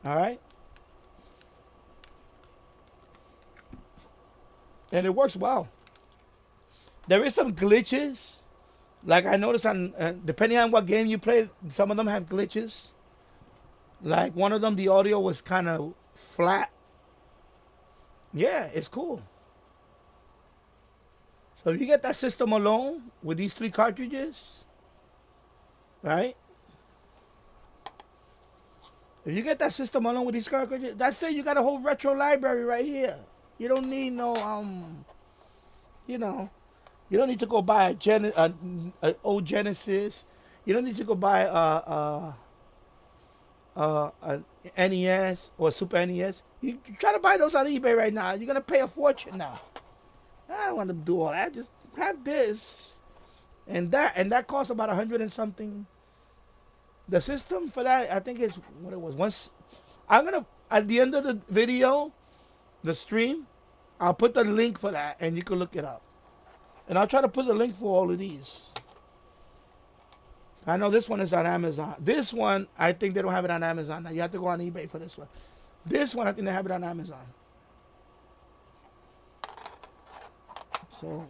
All right? And it works well. There is some glitches. Like I noticed on, depending on what game you play, some of them have glitches. Like one of them, the audio was kind of flat. Yeah, it's cool. So if you get that system alone with these three cartridges, right? If you get that system alone with these cartridges, that's it. You got a whole retro library right here. You don't need no, you know, you don't need to go buy a old Genesis. You don't need to go buy a NES or Super NES. You try to buy those on eBay right now. You're gonna pay a fortune now. I don't want to do all that. Just have this and that costs about 100 and something. The system for that, I think, is what it was. Once I'm gonna, at the end of the video, the stream, I'll put the link for that, and you can look it up. And I'll try to put the link for all of these. I know this one is on Amazon. This one, I think they don't have it on Amazon. Now you have to go on eBay for this one. This one, I think they have it on Amazon. So,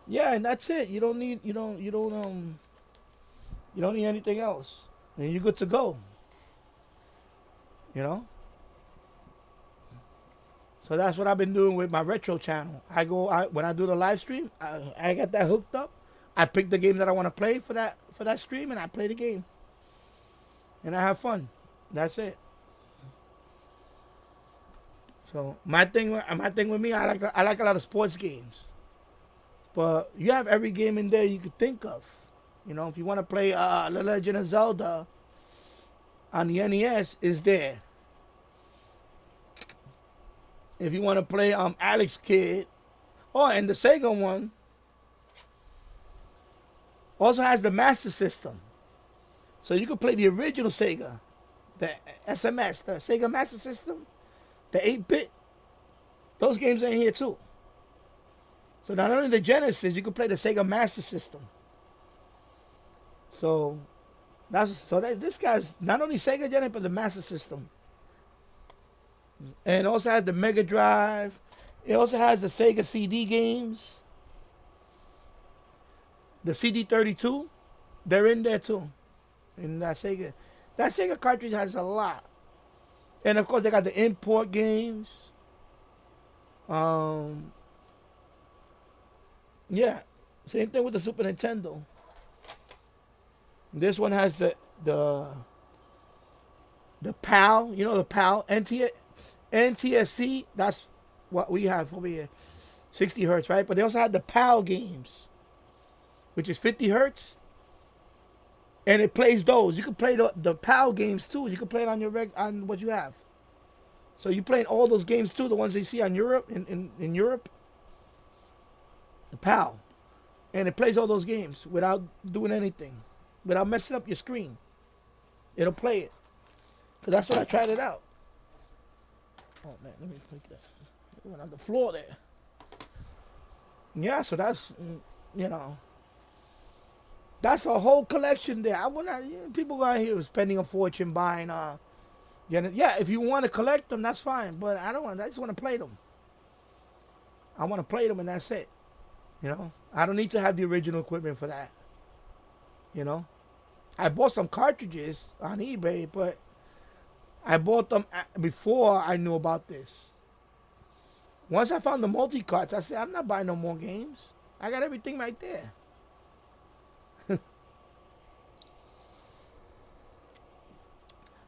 yeah, and that's it. You don't need anything else, and you're good to go. You know. So that's what I've been doing with my retro channel. When I do the live stream, I got that hooked up. I pick the game that I want to play for that stream, and I play the game, and I have fun. That's it. So my thing with me, I like a lot of sports games, but you have every game in there you could think of. You know, if you want to play The Legend of Zelda on the NES, is there. If you want to play Alex Kidd, and the Sega one also has the Master System, so you can play the original Sega, the SMS, the Sega Master System, the 8-bit. Those games are in here too. So not only the Genesis, you can play the Sega Master System. So this guy's not only Sega Genesis but the Master System. And it also has the Mega Drive. It also has the Sega CD games. The CD32, they're in there too. And that Sega cartridge has a lot. And of course they got the import games. Yeah. Same thing with the Super Nintendo. This one has the PAL, you know, the PAL, NTSC, that's what we have over here. 60 hertz, right? But they also had the PAL games, which is 50 hertz. And it plays those. You can play the PAL games too. You can play it on on what you have. So you're playing all those games too, the ones you see on Europe, in Europe. The PAL. And it plays all those games without doing anything. Without messing up your screen. It'll play it. Because that's what I tried it out. Oh man, let me pick that. It went on the floor there. Yeah, so that's, you know. That's a whole collection there. People go out here spending a fortune buying, yeah, if you want to collect them, that's fine. But I just want to play them. I want to play them and that's it. You know, I don't need to have the original equipment for that. You know, I bought some cartridges on eBay, but I bought them before I knew about this. Once I found the multi-carts, I said, I'm not buying no more games. I got everything right there.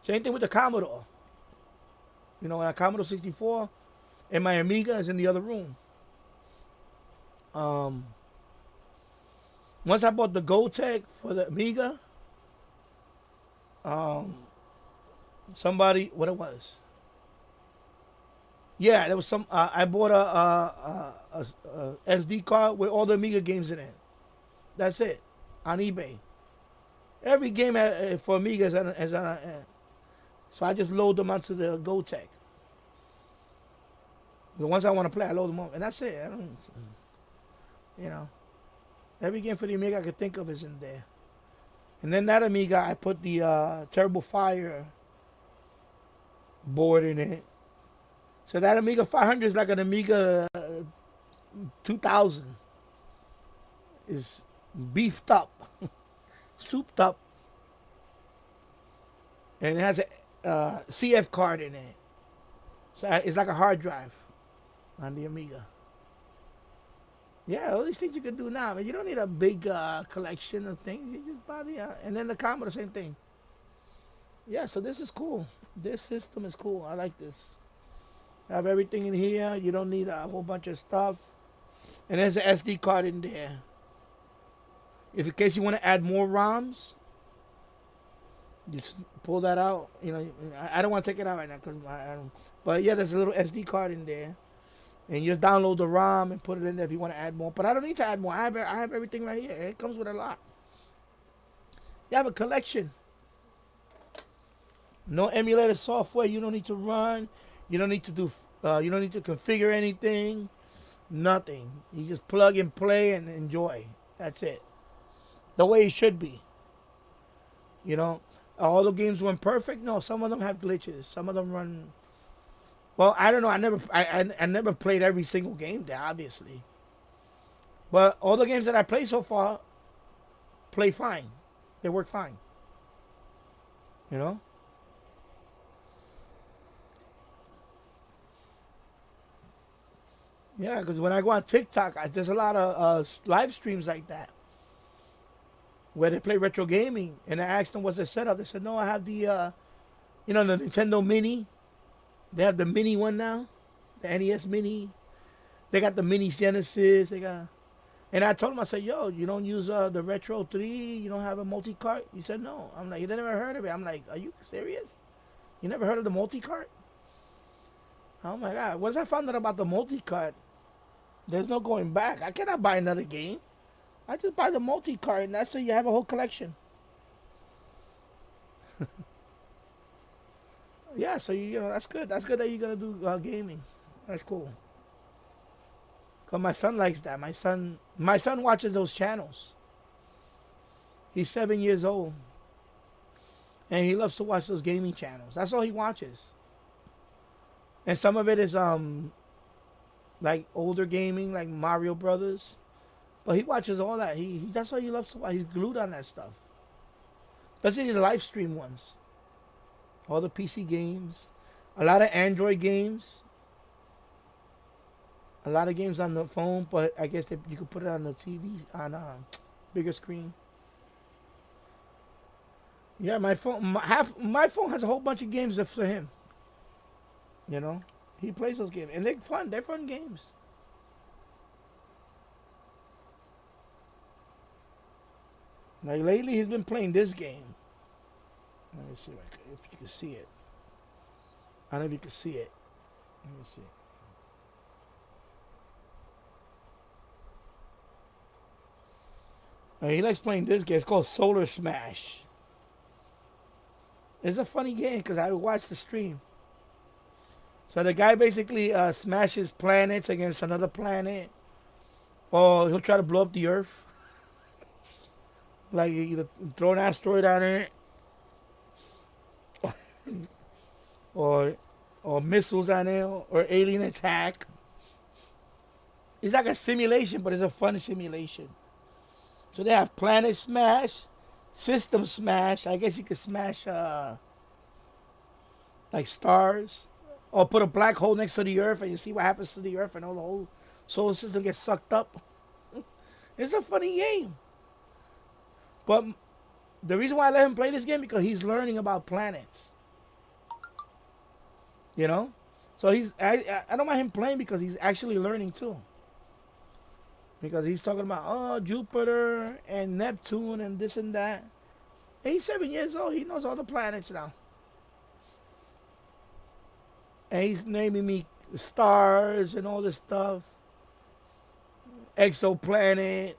Same thing with the Commodore. You know, a Commodore 64, and my Amiga is in the other room. Once I bought the Gotek for the Amiga, somebody, what it was? Yeah, there was some. I bought a SD card with all the Amiga games in it. That's it, on eBay. Every game for Amiga is on. So I just load them onto the Gotek. The ones I want to play, I load them up, and that's it. I don't, you know, every game for the Amiga I could think of is in there. And then that Amiga, I put the Terrible Fire board in it. So that Amiga 500 is like an Amiga 2000. It's beefed up, souped up, and it has a CF card in it. So it's like a hard drive on the Amiga. Yeah, all these things you can do now. But you don't need a big collection of things. You just buy the and then the Commodore, same thing. Yeah, so this is cool. This system is cool. I like this. I have everything in here. You don't need a whole bunch of stuff. And there's an SD card in there. If in case you want to add more ROMs, you just pull that out. You know, I don't want to take it out right now because I don't. But yeah, there's a little SD card in there, and you just download the ROM and put it in there if you want to add more. But I don't need to add more. I have everything right here. It comes with a lot. You have a collection. No emulator software. You don't need to run. You don't need to do You don't need to configure anything. Nothing. You just plug and play and enjoy. That's it. The way it should be. You know, all the games went perfect. No, some of them have glitches. Some of them run. Well, I don't know. I never played every single game there, obviously. But all the games that I played so far play fine. They work fine. You know. Yeah, because when I go on TikTok, there's a lot of live streams like that where they play retro gaming, and I asked them what's the setup. They said, "No, I have the, the Nintendo Mini. They have the Mini one now, the NES Mini. They got the Mini Genesis. They got." And I told him, I said, "Yo, you don't use the Retro 3? You don't have a multi-cart?" He said, "No." I'm like, "You never heard of it?" I'm like, "Are you serious? You never heard of the multi-cart?" Oh my God! Once I found out about the multi-cart, there's no going back. I cannot buy another game. I just buy the multi-cart, and that's so you have a whole collection. Yeah, so that's good. That's good that you're gonna do gaming. That's cool. Cause my son likes that. My son watches those channels. He's 7 years old, and he loves to watch those gaming channels. That's all he watches. And some of it is like older gaming, like Mario Brothers. But he watches all that. That's all he loves to watch. He's glued on that stuff. Especially the live stream ones. All the PC games. A lot of Android games. A lot of games on the phone, but I guess you could put it on the TV, on a bigger screen. Yeah, my phone has a whole bunch of games for him. You know? He plays those games. And they're fun. They're fun games. Like lately, he's been playing this game. Let me see if you can see it. I don't know if you can see it. Let me see. He likes playing this game. It's called Solar Smash. It's a funny game because I watched the stream. So the guy basically smashes planets against another planet. Or he'll try to blow up the Earth. Like either throw an asteroid on it, or missiles on it, or alien attack. It's like a simulation, but it's a fun simulation. So they have Planet Smash, System Smash. I guess you could smash like stars, or put a black hole next to the Earth, and you see what happens to the Earth, and all the whole solar system gets sucked up. It's a funny game. But the reason why I let him play this game because he's learning about planets. You know? So I don't mind him playing because he's actually learning too. Because he's talking about Jupiter and Neptune and this and that. And he's 7 years old. He knows all the planets now. And he's naming me stars and all this stuff. Exoplanet.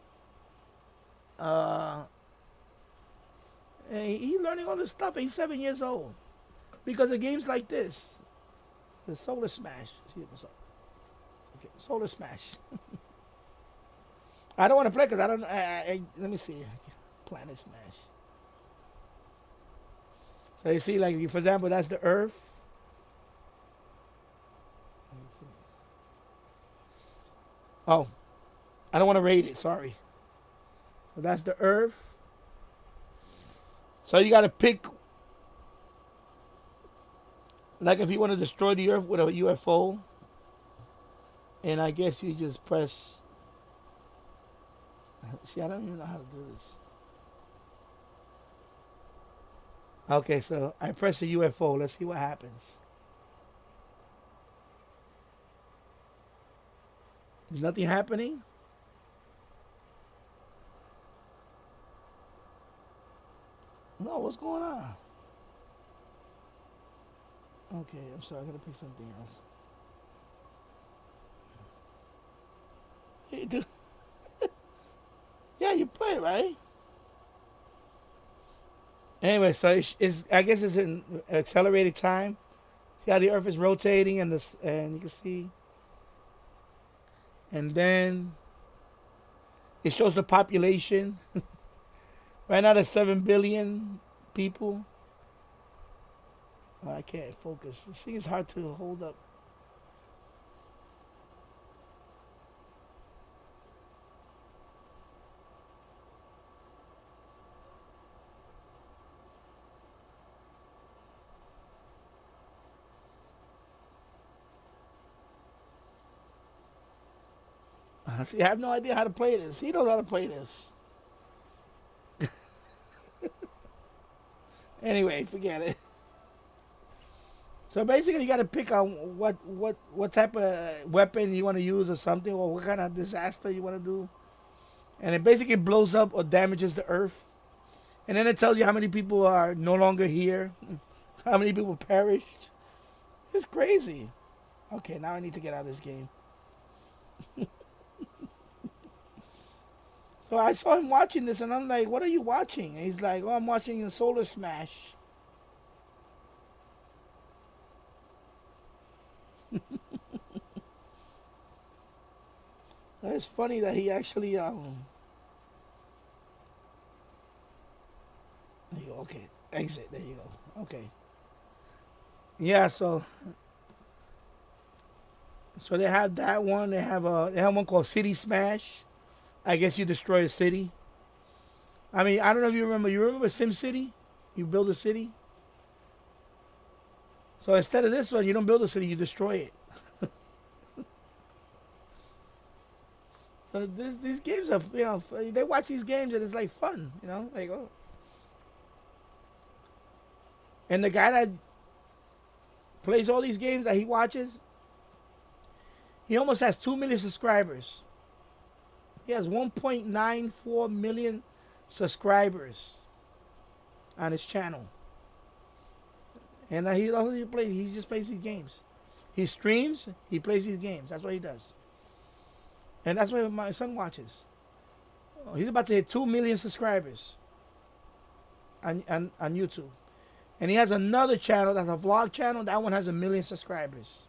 And he's learning all this stuff. And he's 7 years old. Because of games like this. The Solar Smash. Okay, Solar Smash. I don't want to play because I don't. Let me see. Planet Smash. So you see, like for example, that's the Earth. Oh, I don't want to rate it. Sorry. So that's the Earth. So you got to pick. Like if you want to destroy the Earth with a UFO, and I guess you just press. See, I don't even know how to do this. Okay, so I press the UFO. Let's see what happens. Is nothing happening? No, what's going on? Okay, I'm sorry. I gotta pick something else. Hey, dude. Yeah, you play, right? Anyway, so it's I guess it's in accelerated time. See how the Earth is rotating, and this, and you can see, and then it shows the population. Right now, there's 7 billion people. Oh, I can't focus. This thing is hard to hold up. See, I have no idea how to play this. He knows how to play this. Anyway, forget it. So basically, you got to pick on what type of weapon you want to use or something, or what kind of disaster you want to do. And it basically blows up or damages the Earth. And then it tells you how many people are no longer here, how many people perished. It's crazy. Okay, now I need to get out of this game. So I saw him watching this, and I'm like, what are you watching? And he's like, oh, I'm watching a Solar Smash. It's funny that he actually, there you go, okay, exit, there you go, okay. Yeah, so they have that one, they have one called City Smash. I guess you destroy a city. I mean, I don't know if you remember Sim City? You build a city. So instead of this one, you don't build a city, you destroy it. So these games are, they watch these games and it's like fun, like, oh. And the guy that plays all these games that he watches, he almost has 2 million subscribers. He has 1.94 million subscribers on his channel. And he just plays these games. He streams, he plays these games. That's what he does. And that's what my son watches. He's about to hit 2 million subscribers on YouTube. And he has another channel that's a vlog channel. That one has 1 million subscribers.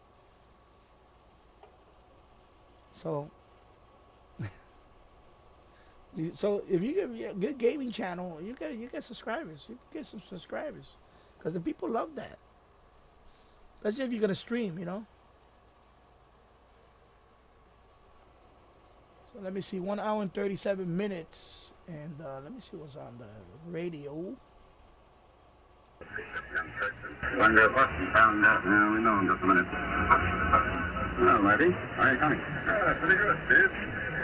So if you get a good gaming channel, you get subscribers. You get some subscribers. Because the people love that. Especially if you're going to stream, So let me see, 1 hour and 37 minutes. And let me see what's on the radio. Wonder what we found out now. We know in just a minute. Well, Marty, how are you coming? Pretty good, Steve.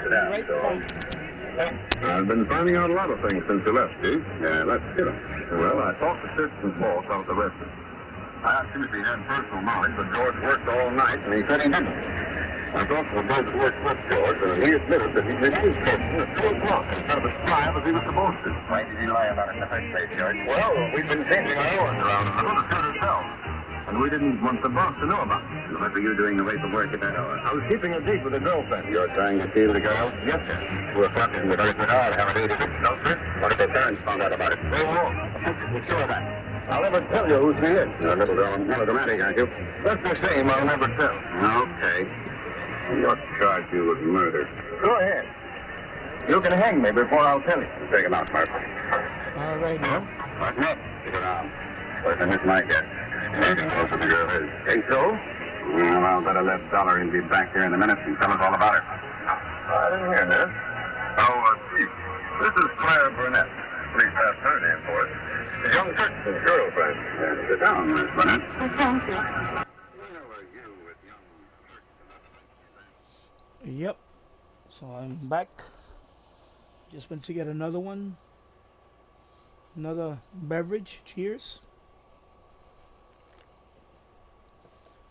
Sit down. Right back. I've been finding out a lot of things since you left, Steve. Yeah, let's get them. Well, I talked to Fitz and Paul about the rest. I asked him if he had personal knowledge, but George worked all night, and he said he didn't. I talked to the boys that worked with George, and he admitted that he refused Kirsten at 2 o'clock instead of as 5 as he was supposed to. Why did he lie about it in the first place, George? Well, we've been changing our hours around. I couldn't tell herself. And we didn't want the boss to know about it. What were you doing away from work at that hour? I was keeping a date with a girlfriend. You're trying to steal the girl? Yes, sir. We're practicing the very good hour. Have a date. No, sir. What if her parents found out about it? They won't. You're sure of that? I'll never tell you who she is. You're a little melodramatic, aren't you? That's the same. I'll never tell. Okay. You'll charge you with murder. Go ahead. You can hang me before I'll tell you. Take him out, Murphy. All right, now. Button up. Sit around. Listen, it's my guess. Maybe close to the girl is. Think so? Well, I'll better let Dollar and be back here in a minute and tell us all about it. I didn't hear this. Oh, Chief. This is Claire Burnett. Please pass her name for us. Young Kirsten's girlfriend. Sit down, Miss Burnett. Thank you. Yep. So I'm back. Just went to get another one. Another beverage. Cheers.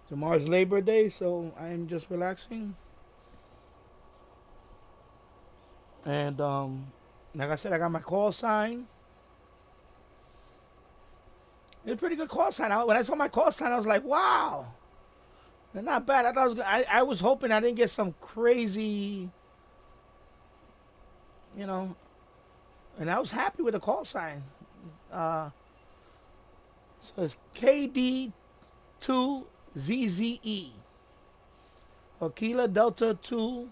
Tomorrow's Labor Day, so I'm just relaxing. And like I said, I got my call sign. It's a pretty good call sign. When I saw my call sign, I was like, wow. They're not bad. I thought I was hoping I didn't get some crazy, and I was happy with the call sign. So it's KD 2 ZZE. Kilo Delta 2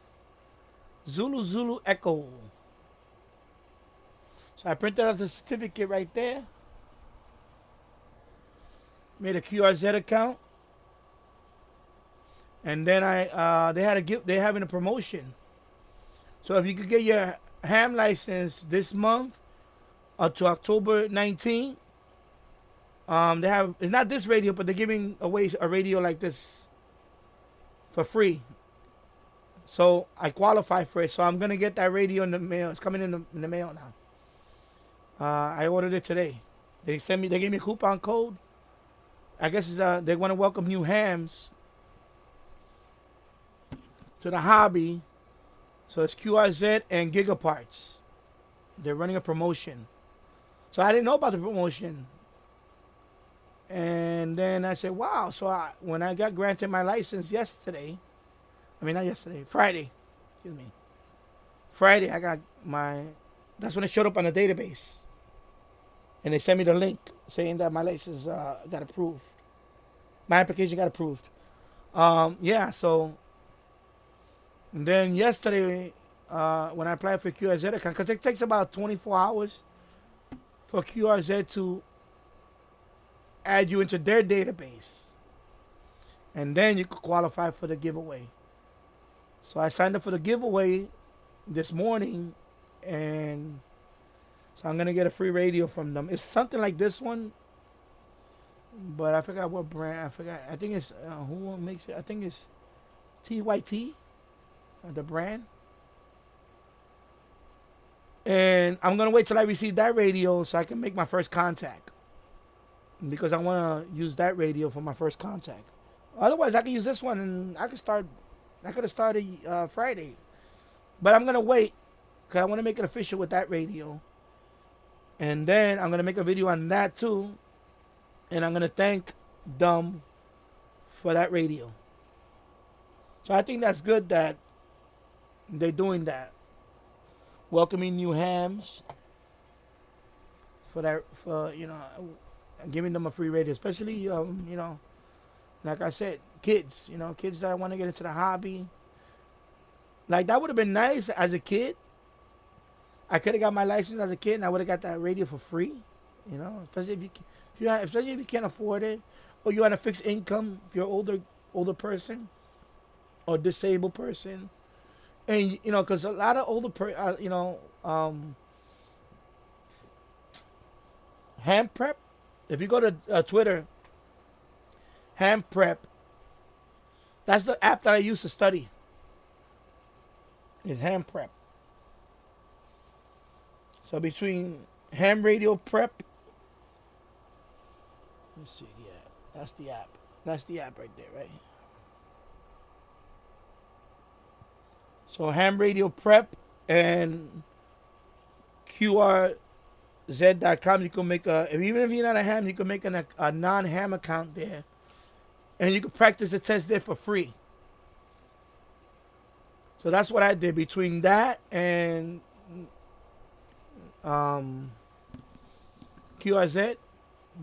Zulu Zulu Echo. So I printed out the certificate right there. Made a QRZ account. And then they're having a promotion. So if you could get your ham license this month up to October 19th, it's not this radio, but they're giving away a radio like this for free. So I qualify for it. So I'm gonna get that radio in the mail. It's coming in the mail now. I ordered it today. They gave me a coupon code. I guess they want to welcome new hams to the hobby. So it's QRZ and Gigaparts. They're running a promotion. So I didn't know about the promotion. And then I said, wow. So when I got granted my license Friday. Excuse me. Friday, I got that's when it showed up on the database. And they sent me the link saying that my license got approved. My application got approved. So... And then yesterday, when I applied for QRZ account, because it takes about 24 hours for QRZ to add you into their database. And then you could qualify for the giveaway. So I signed up for the giveaway this morning, and so I'm going to get a free radio from them. It's something like this one, but I forgot what brand. I think it's, who makes it? I think it's TYT. The brand. And I'm going to wait till I receive that radio so I can make my first contact. Because I want to use that radio for my first contact. Otherwise, I can use this one and I could have started Friday. But I'm going to wait because I want to make it official with that radio. And then I'm going to make a video on that too. And I'm going to thank them for that radio. So I think that's good that they're doing that. Welcoming new hams for giving them a free radio, especially like I said, kids that want to get into the hobby. Like that would have been nice as a kid. I could have got my license as a kid and I would have got that radio for free, especially if you can't afford it, or you're on a fixed income, if you're an older person or disabled person. And, because a lot of older, Ham Prep, if you go to Twitter, Ham Prep, that's the app that I use to study. It's Ham Prep. So between Ham Radio Prep, let's see, yeah, that's the app. That's the app right there, right? So Ham Radio Prep and QRZ.com, you can make even if you're not a ham, you can make a non-ham account there. And you can practice the test there for free. So that's what I did. Between that and QRZ,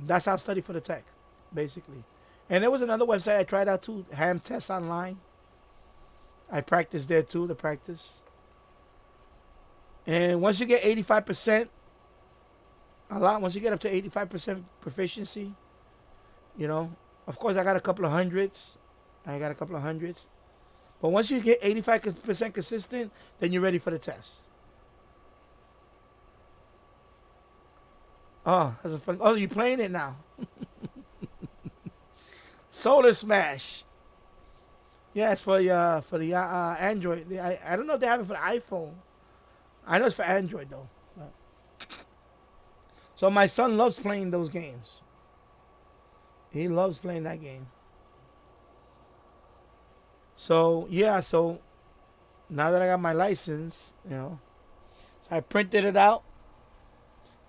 that's how I studied for the tech, basically. And there was another website I tried out too, Ham Test Online. I practiced there too, the practice. And once you get 85%, once you get up to 85% proficiency, of course I got a couple of hundreds. But once you get 85% consistent, then you're ready for the test. Oh, that's a fun. Oh, you're playing it now. Solar Smash. Yeah, it's for the Android. I don't know if they have it for the iPhone. I know it's for Android though. So my son loves playing those games. He loves playing that game. So yeah, so now that I got my license, so I printed it out,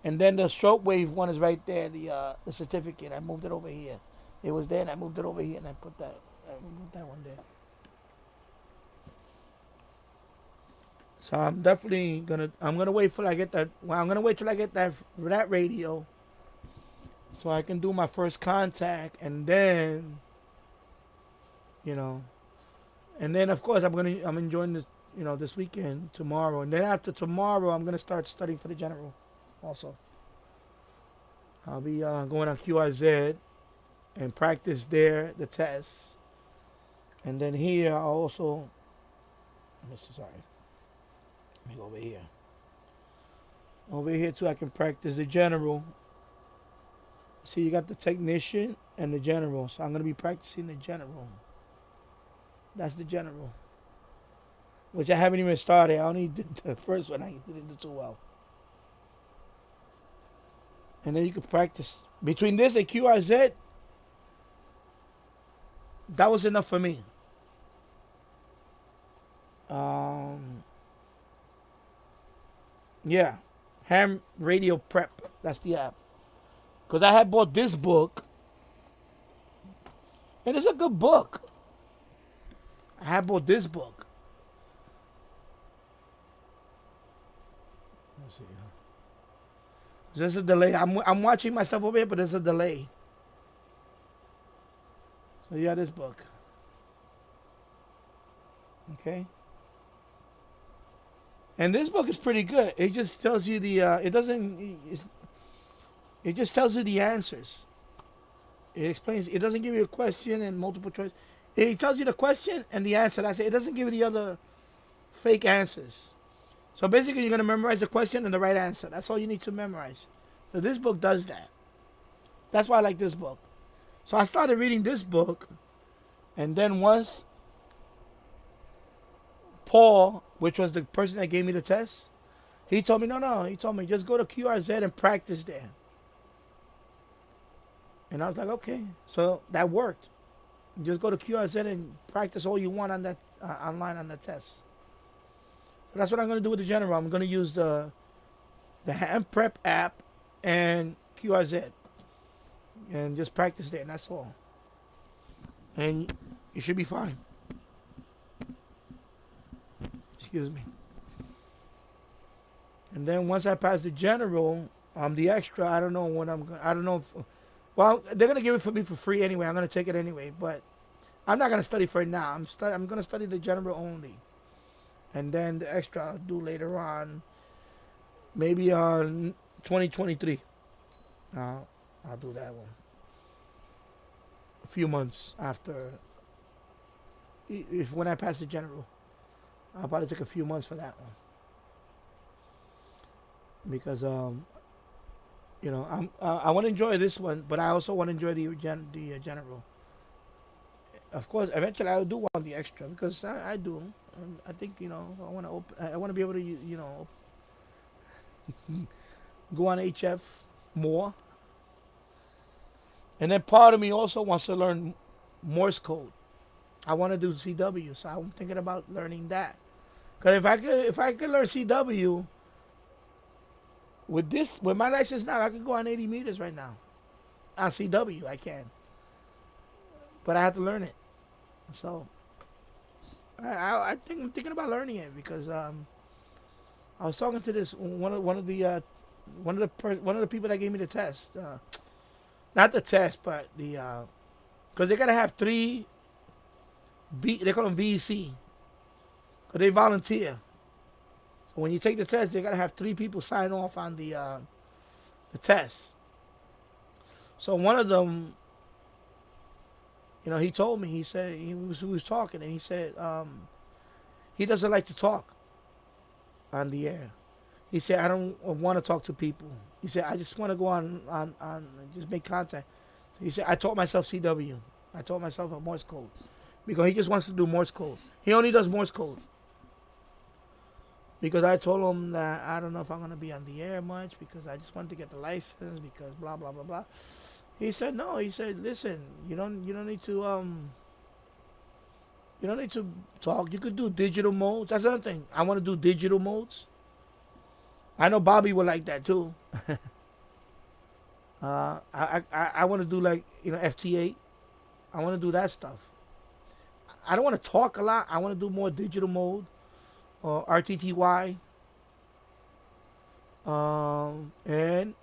and then the Shortwave one is right there. The certificate. I moved it over here. It was there, and I moved it over here, and I moved that one there. So I'm definitely gonna wait till I get that. Well, I'm gonna wait till I get that radio, so I can do my first contact, and then you know. And then of course I'm enjoying this, you know, this weekend, tomorrow, and then after tomorrow I'm gonna start studying for the general. Also, I'll be going on QRZ and practice there the tests, and then here I'll also. Sorry, let me go over here. Over here too, I can practice the general. See, you got the technician and the general, so I'm gonna be practicing the general. That's the general, which I haven't even started. I only did the first one. I didn't do too well. And then you can practice. Between this and QRZ, that was enough for me. Yeah. Ham Radio Prep. That's the app. Because I had bought this book. And it's a good book. I had bought this book. Let's see. There's a delay. I'm watching myself over here, but there's a delay. So yeah, this book. Okay. And this book is pretty good. It just tells you the. It just tells you the answers. It explains. It doesn't give you a question and multiple choice. It tells you the question and the answer. That's it. It doesn't give you the other fake answers. So basically, you're gonna memorize the question and the right answer. That's all you need to memorize. So this book does that. That's why I like this book. So I started reading this book, and then once Paul, which was the person that gave me the test, he told me, no. He told me, just go to QRZ and practice there. And I was like, okay. So that worked. Just go to QRZ and practice all you want on that online on the test. So that's what I'm going to do with the general. I'm going to use the Ham Prep app and QRZ. And just practice there, and that's all. And you should be fine. Excuse me. And then once I pass the general, the extra, I don't know what I don't know if, well, they're gonna give it for me for free anyway. I'm gonna take it anyway, but I'm not gonna study for it now. I'm gonna study the general only, and then the extra I'll do later on, maybe on 2023. I'll do that one. A few months after, when I pass the general, I'll probably take a few months for that one. Because you know, I want to enjoy this one, but I also want to enjoy the general. Of course, eventually I do want the extra because I do. I think, you know, I want to be able to, you know, go on HF more. And then part of me also wants to learn Morse code. I want to do CW, so I'm thinking about learning that. Because if I could learn CW with my license now, I could go on 80 meters right now. On CW, I can. But I have to learn it. So I'm thinking about learning it because I was talking to this one of the people that gave me the test. Not the test, but the because they gotta have 3. They call them VEC. Because they volunteer. So when you take the test, they gotta have 3 people sign off on the test. So one of them, you know, he told me. He said he was talking, and he said he doesn't like to talk on the air. He said, I don't want to talk to people. He said, I just want to go on just make contact. So he said, I taught myself CW. I taught myself a Morse code. Because he just wants to do Morse code. He only does Morse code. Because I told him that I don't know if I'm going to be on the air much because I just wanted to get the license because blah, blah, blah, blah. He said, no. He said, listen, you don't need to talk. You could do digital modes. That's another thing. I want to do digital modes. I know Bobby would like that too. I want to do like, you know, FT8. I want to do that stuff. I don't want to talk a lot. I want to do more digital mode or RTTY. And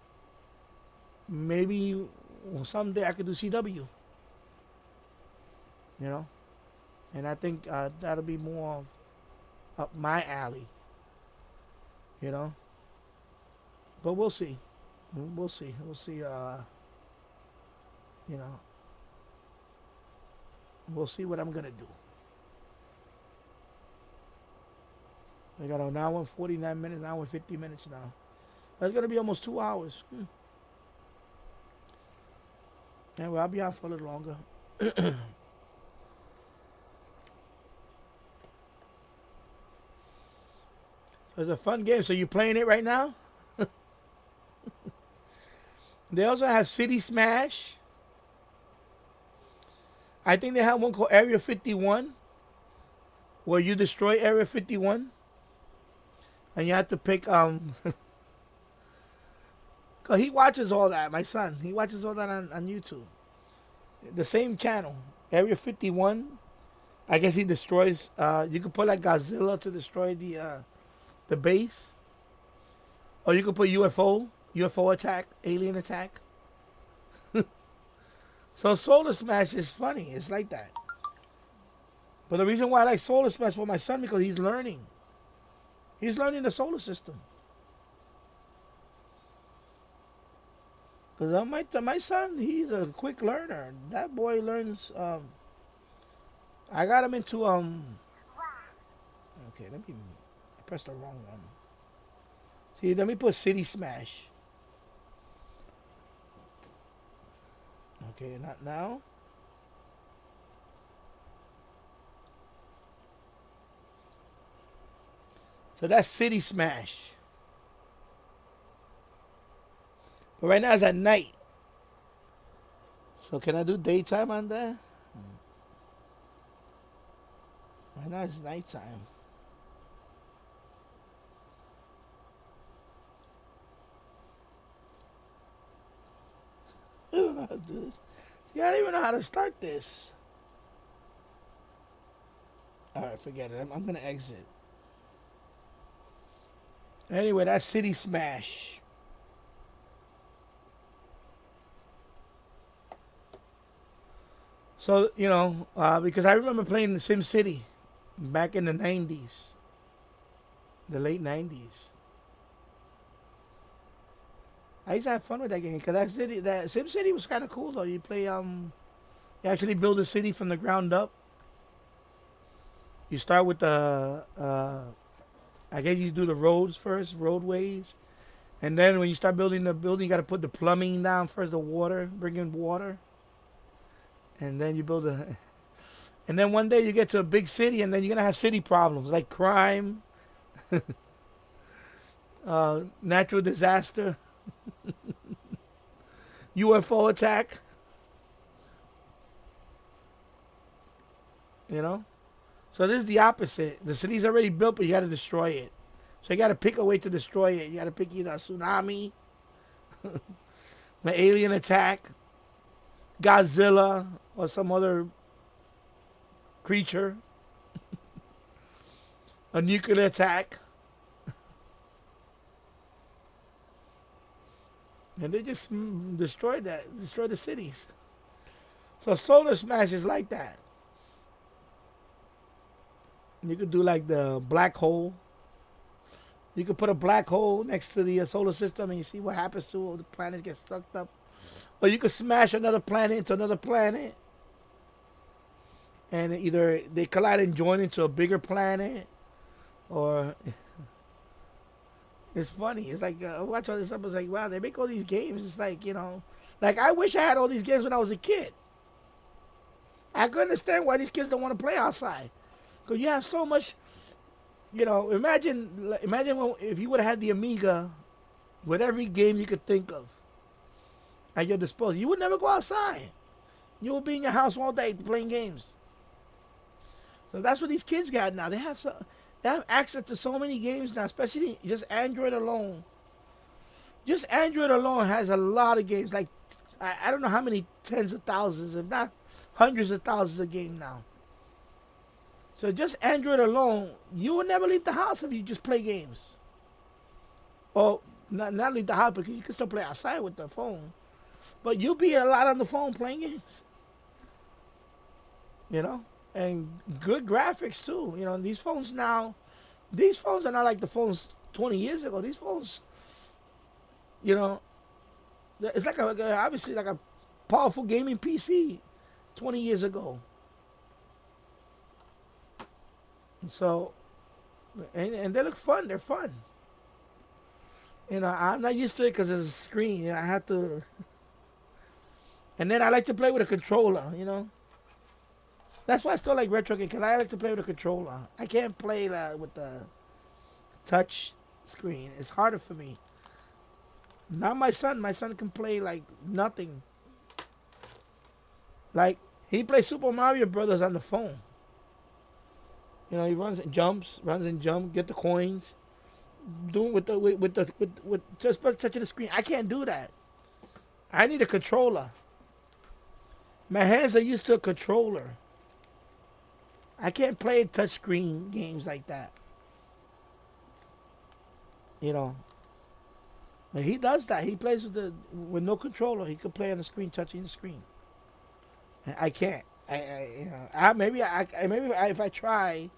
maybe someday I could do CW. You know, And I think that'll be more of up my alley, you know. But we'll see. We'll see. We'll see. You know, we'll see what I'm gonna do. I got an hour and 49 minutes, an hour and 50 minutes now. That's gonna be almost 2 hours. Yeah, well, I'll be out for a little longer. So it's a fun game. So you playing it right now? They also have City Smash. I think they have one called Area 51, where you destroy Area 51, and you have to pick. Cause he watches all that. My son, he watches all that on YouTube. The same channel, Area 51. I guess he destroys. You could put like Godzilla to destroy the base, or you could put UFO attack, alien attack. So Solar Smash is funny. It's like that. But the reason why I like Solar Smash for my son, because he's learning. He's learning the solar system. Because my son, he's a quick learner. That boy learns. I got him into Okay, I pressed the wrong one. See, let me put City Smash. Okay, not now. So that's City Smash. But right now it's at night. So can I do daytime on that? Right now it's nighttime. I don't know how to do this. See, I don't even know how to start this. Alright, forget it. I'm going to exit. Anyway, that's City Smash. So, you know, because I remember playing the Sim City back in the 90s. The late 90s. I used to have fun with that game because that Sim City was kind of cool though. You play you actually build a city from the ground up. You start with the I guess you do the roads first, roadways, and then when you start building the building, you got to put the plumbing down first, the water, bring in water, and then you build a. And then one day you get to a big city, and then you're gonna have city problems like crime, natural disaster. UFO attack. You know? So this is the opposite. The city's already built, but you got to destroy it. So you got to pick a way to destroy it. You got to pick either a tsunami, an alien attack, Godzilla, or some other creature, a nuclear attack. And they just destroy the cities. So Solar Smash is like that. You could do like the black hole. You could put a black hole next to the solar system and you see what happens to it. The planet gets sucked up. Or you could smash another planet into another planet. And either they collide and join into a bigger planet. Or... It's funny. It's like, I watch all this stuff. It's like, wow, they make all these games. It's like, you know, like I wish I had all these games when I was a kid. I could understand why these kids don't want to play outside. Because you have so much, you know, imagine if you would have had the Amiga with every game you could think of at your disposal. You would never go outside. You would be in your house all day playing games. So that's what these kids got now. They have access to so many games now, especially just Android alone. Just Android alone has a lot of games. Like, I don't know how many tens of thousands, if not hundreds of thousands of games now. So just Android alone, you will never leave the house if you just play games. Or not leave the house because you can still play outside with the phone. But you'll be a lot on the phone playing games. You know? and good graphics too. You know, these phones now, these phones are not like the phones 20 years ago. These phones, you know, it's like obviously like a powerful gaming PC 20 years ago. So, and they look fun. They're fun. You know, I'm not used to it because it's a screen. You know, I have to. And then I like to play with a controller. You know, that's why I still like retro games, because I like to play with a controller. I can't play with the touch screen. It's harder for me. Not my son. My son can play like nothing. Like he plays Super Mario Brothers on the phone. You know, he runs and jumps, get the coins, doing with just touching the screen. I can't do that. I need a controller. My hands are used to a controller. I can't play touchscreen games like that. You know. But he does that. He plays with no controller. He could play on the screen, touching the screen. I can't. Maybe if I try,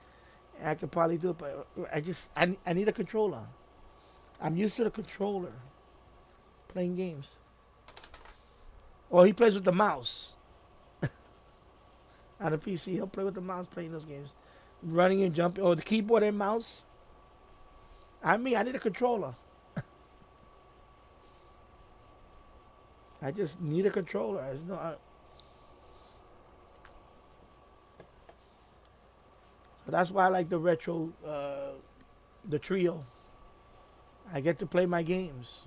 I could probably do it. But I need a controller. I'm used to the controller playing games. Or he plays with the mouse. On the PC, he'll play with the mouse playing those games. Running and jumping. Or the keyboard and mouse. I need a controller. I just need a controller. So that's why I like the retro, the trio. I get to play my games.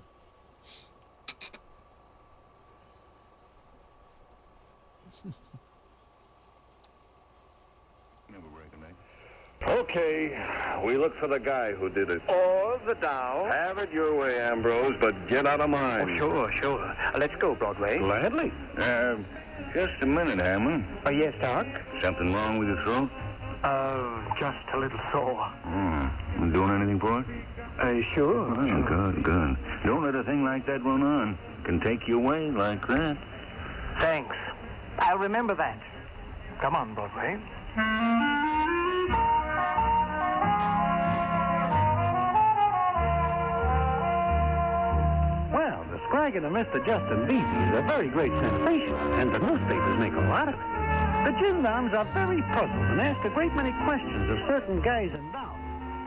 Okay, we look for the guy who did it. Or the Dow. Have it your way, Ambrose, but get out of mine. Oh, sure. Let's go, Broadway. Gladly. Just a minute, Hammond. Yes, Doc? Something wrong with your throat? Just a little sore. You doing anything for it? Sure. Oh, good. Don't let a thing like that run on. Can take you away like that. Thanks. I'll remember that. Come on, Broadway. Well, the Scraggin' of Mr. Justin Beebe is a very great sensation, and the newspapers make a lot of it. The Gin Dons are very puzzled and ask a great many questions of certain guys and dolls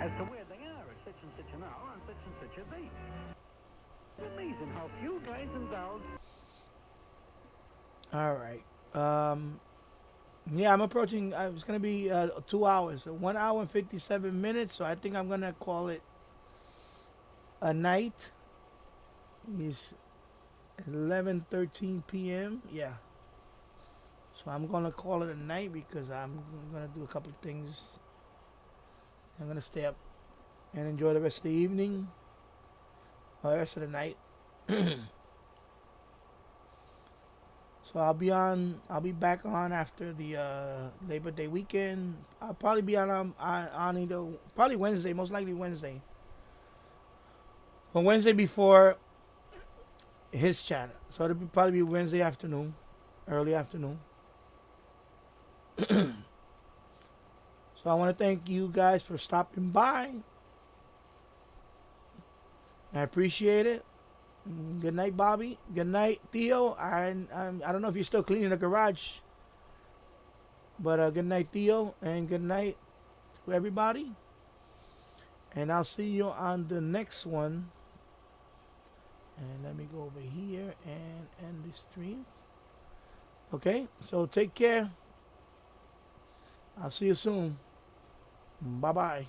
as to where they are at such and such an hour on such and such a date. It's amazing how few guys and dolls... All right. Yeah, I'm approaching. It's gonna be 2 hours, 1 hour and 57 minutes. So I think I'm gonna call it a night. It's 11:13 p.m. Yeah. So I'm gonna call it a night because I'm gonna do a couple of things. I'm gonna stay up and enjoy the rest of the evening, or the rest of the night. So I'll be back on after the Labor Day weekend. I'll probably be on either probably Wednesday, most likely Wednesday. But Wednesday before his channel, so it'll probably be Wednesday afternoon, early afternoon. So I want to thank you guys for stopping by. I appreciate it. Good night, Bobby. Good night, Theo. I don't know if you're still cleaning the garage, but good night, Theo, and good night to everybody. And I'll see you on the next one. And let me go over here and end the stream. Okay, so take care. I'll see you soon. Bye-bye.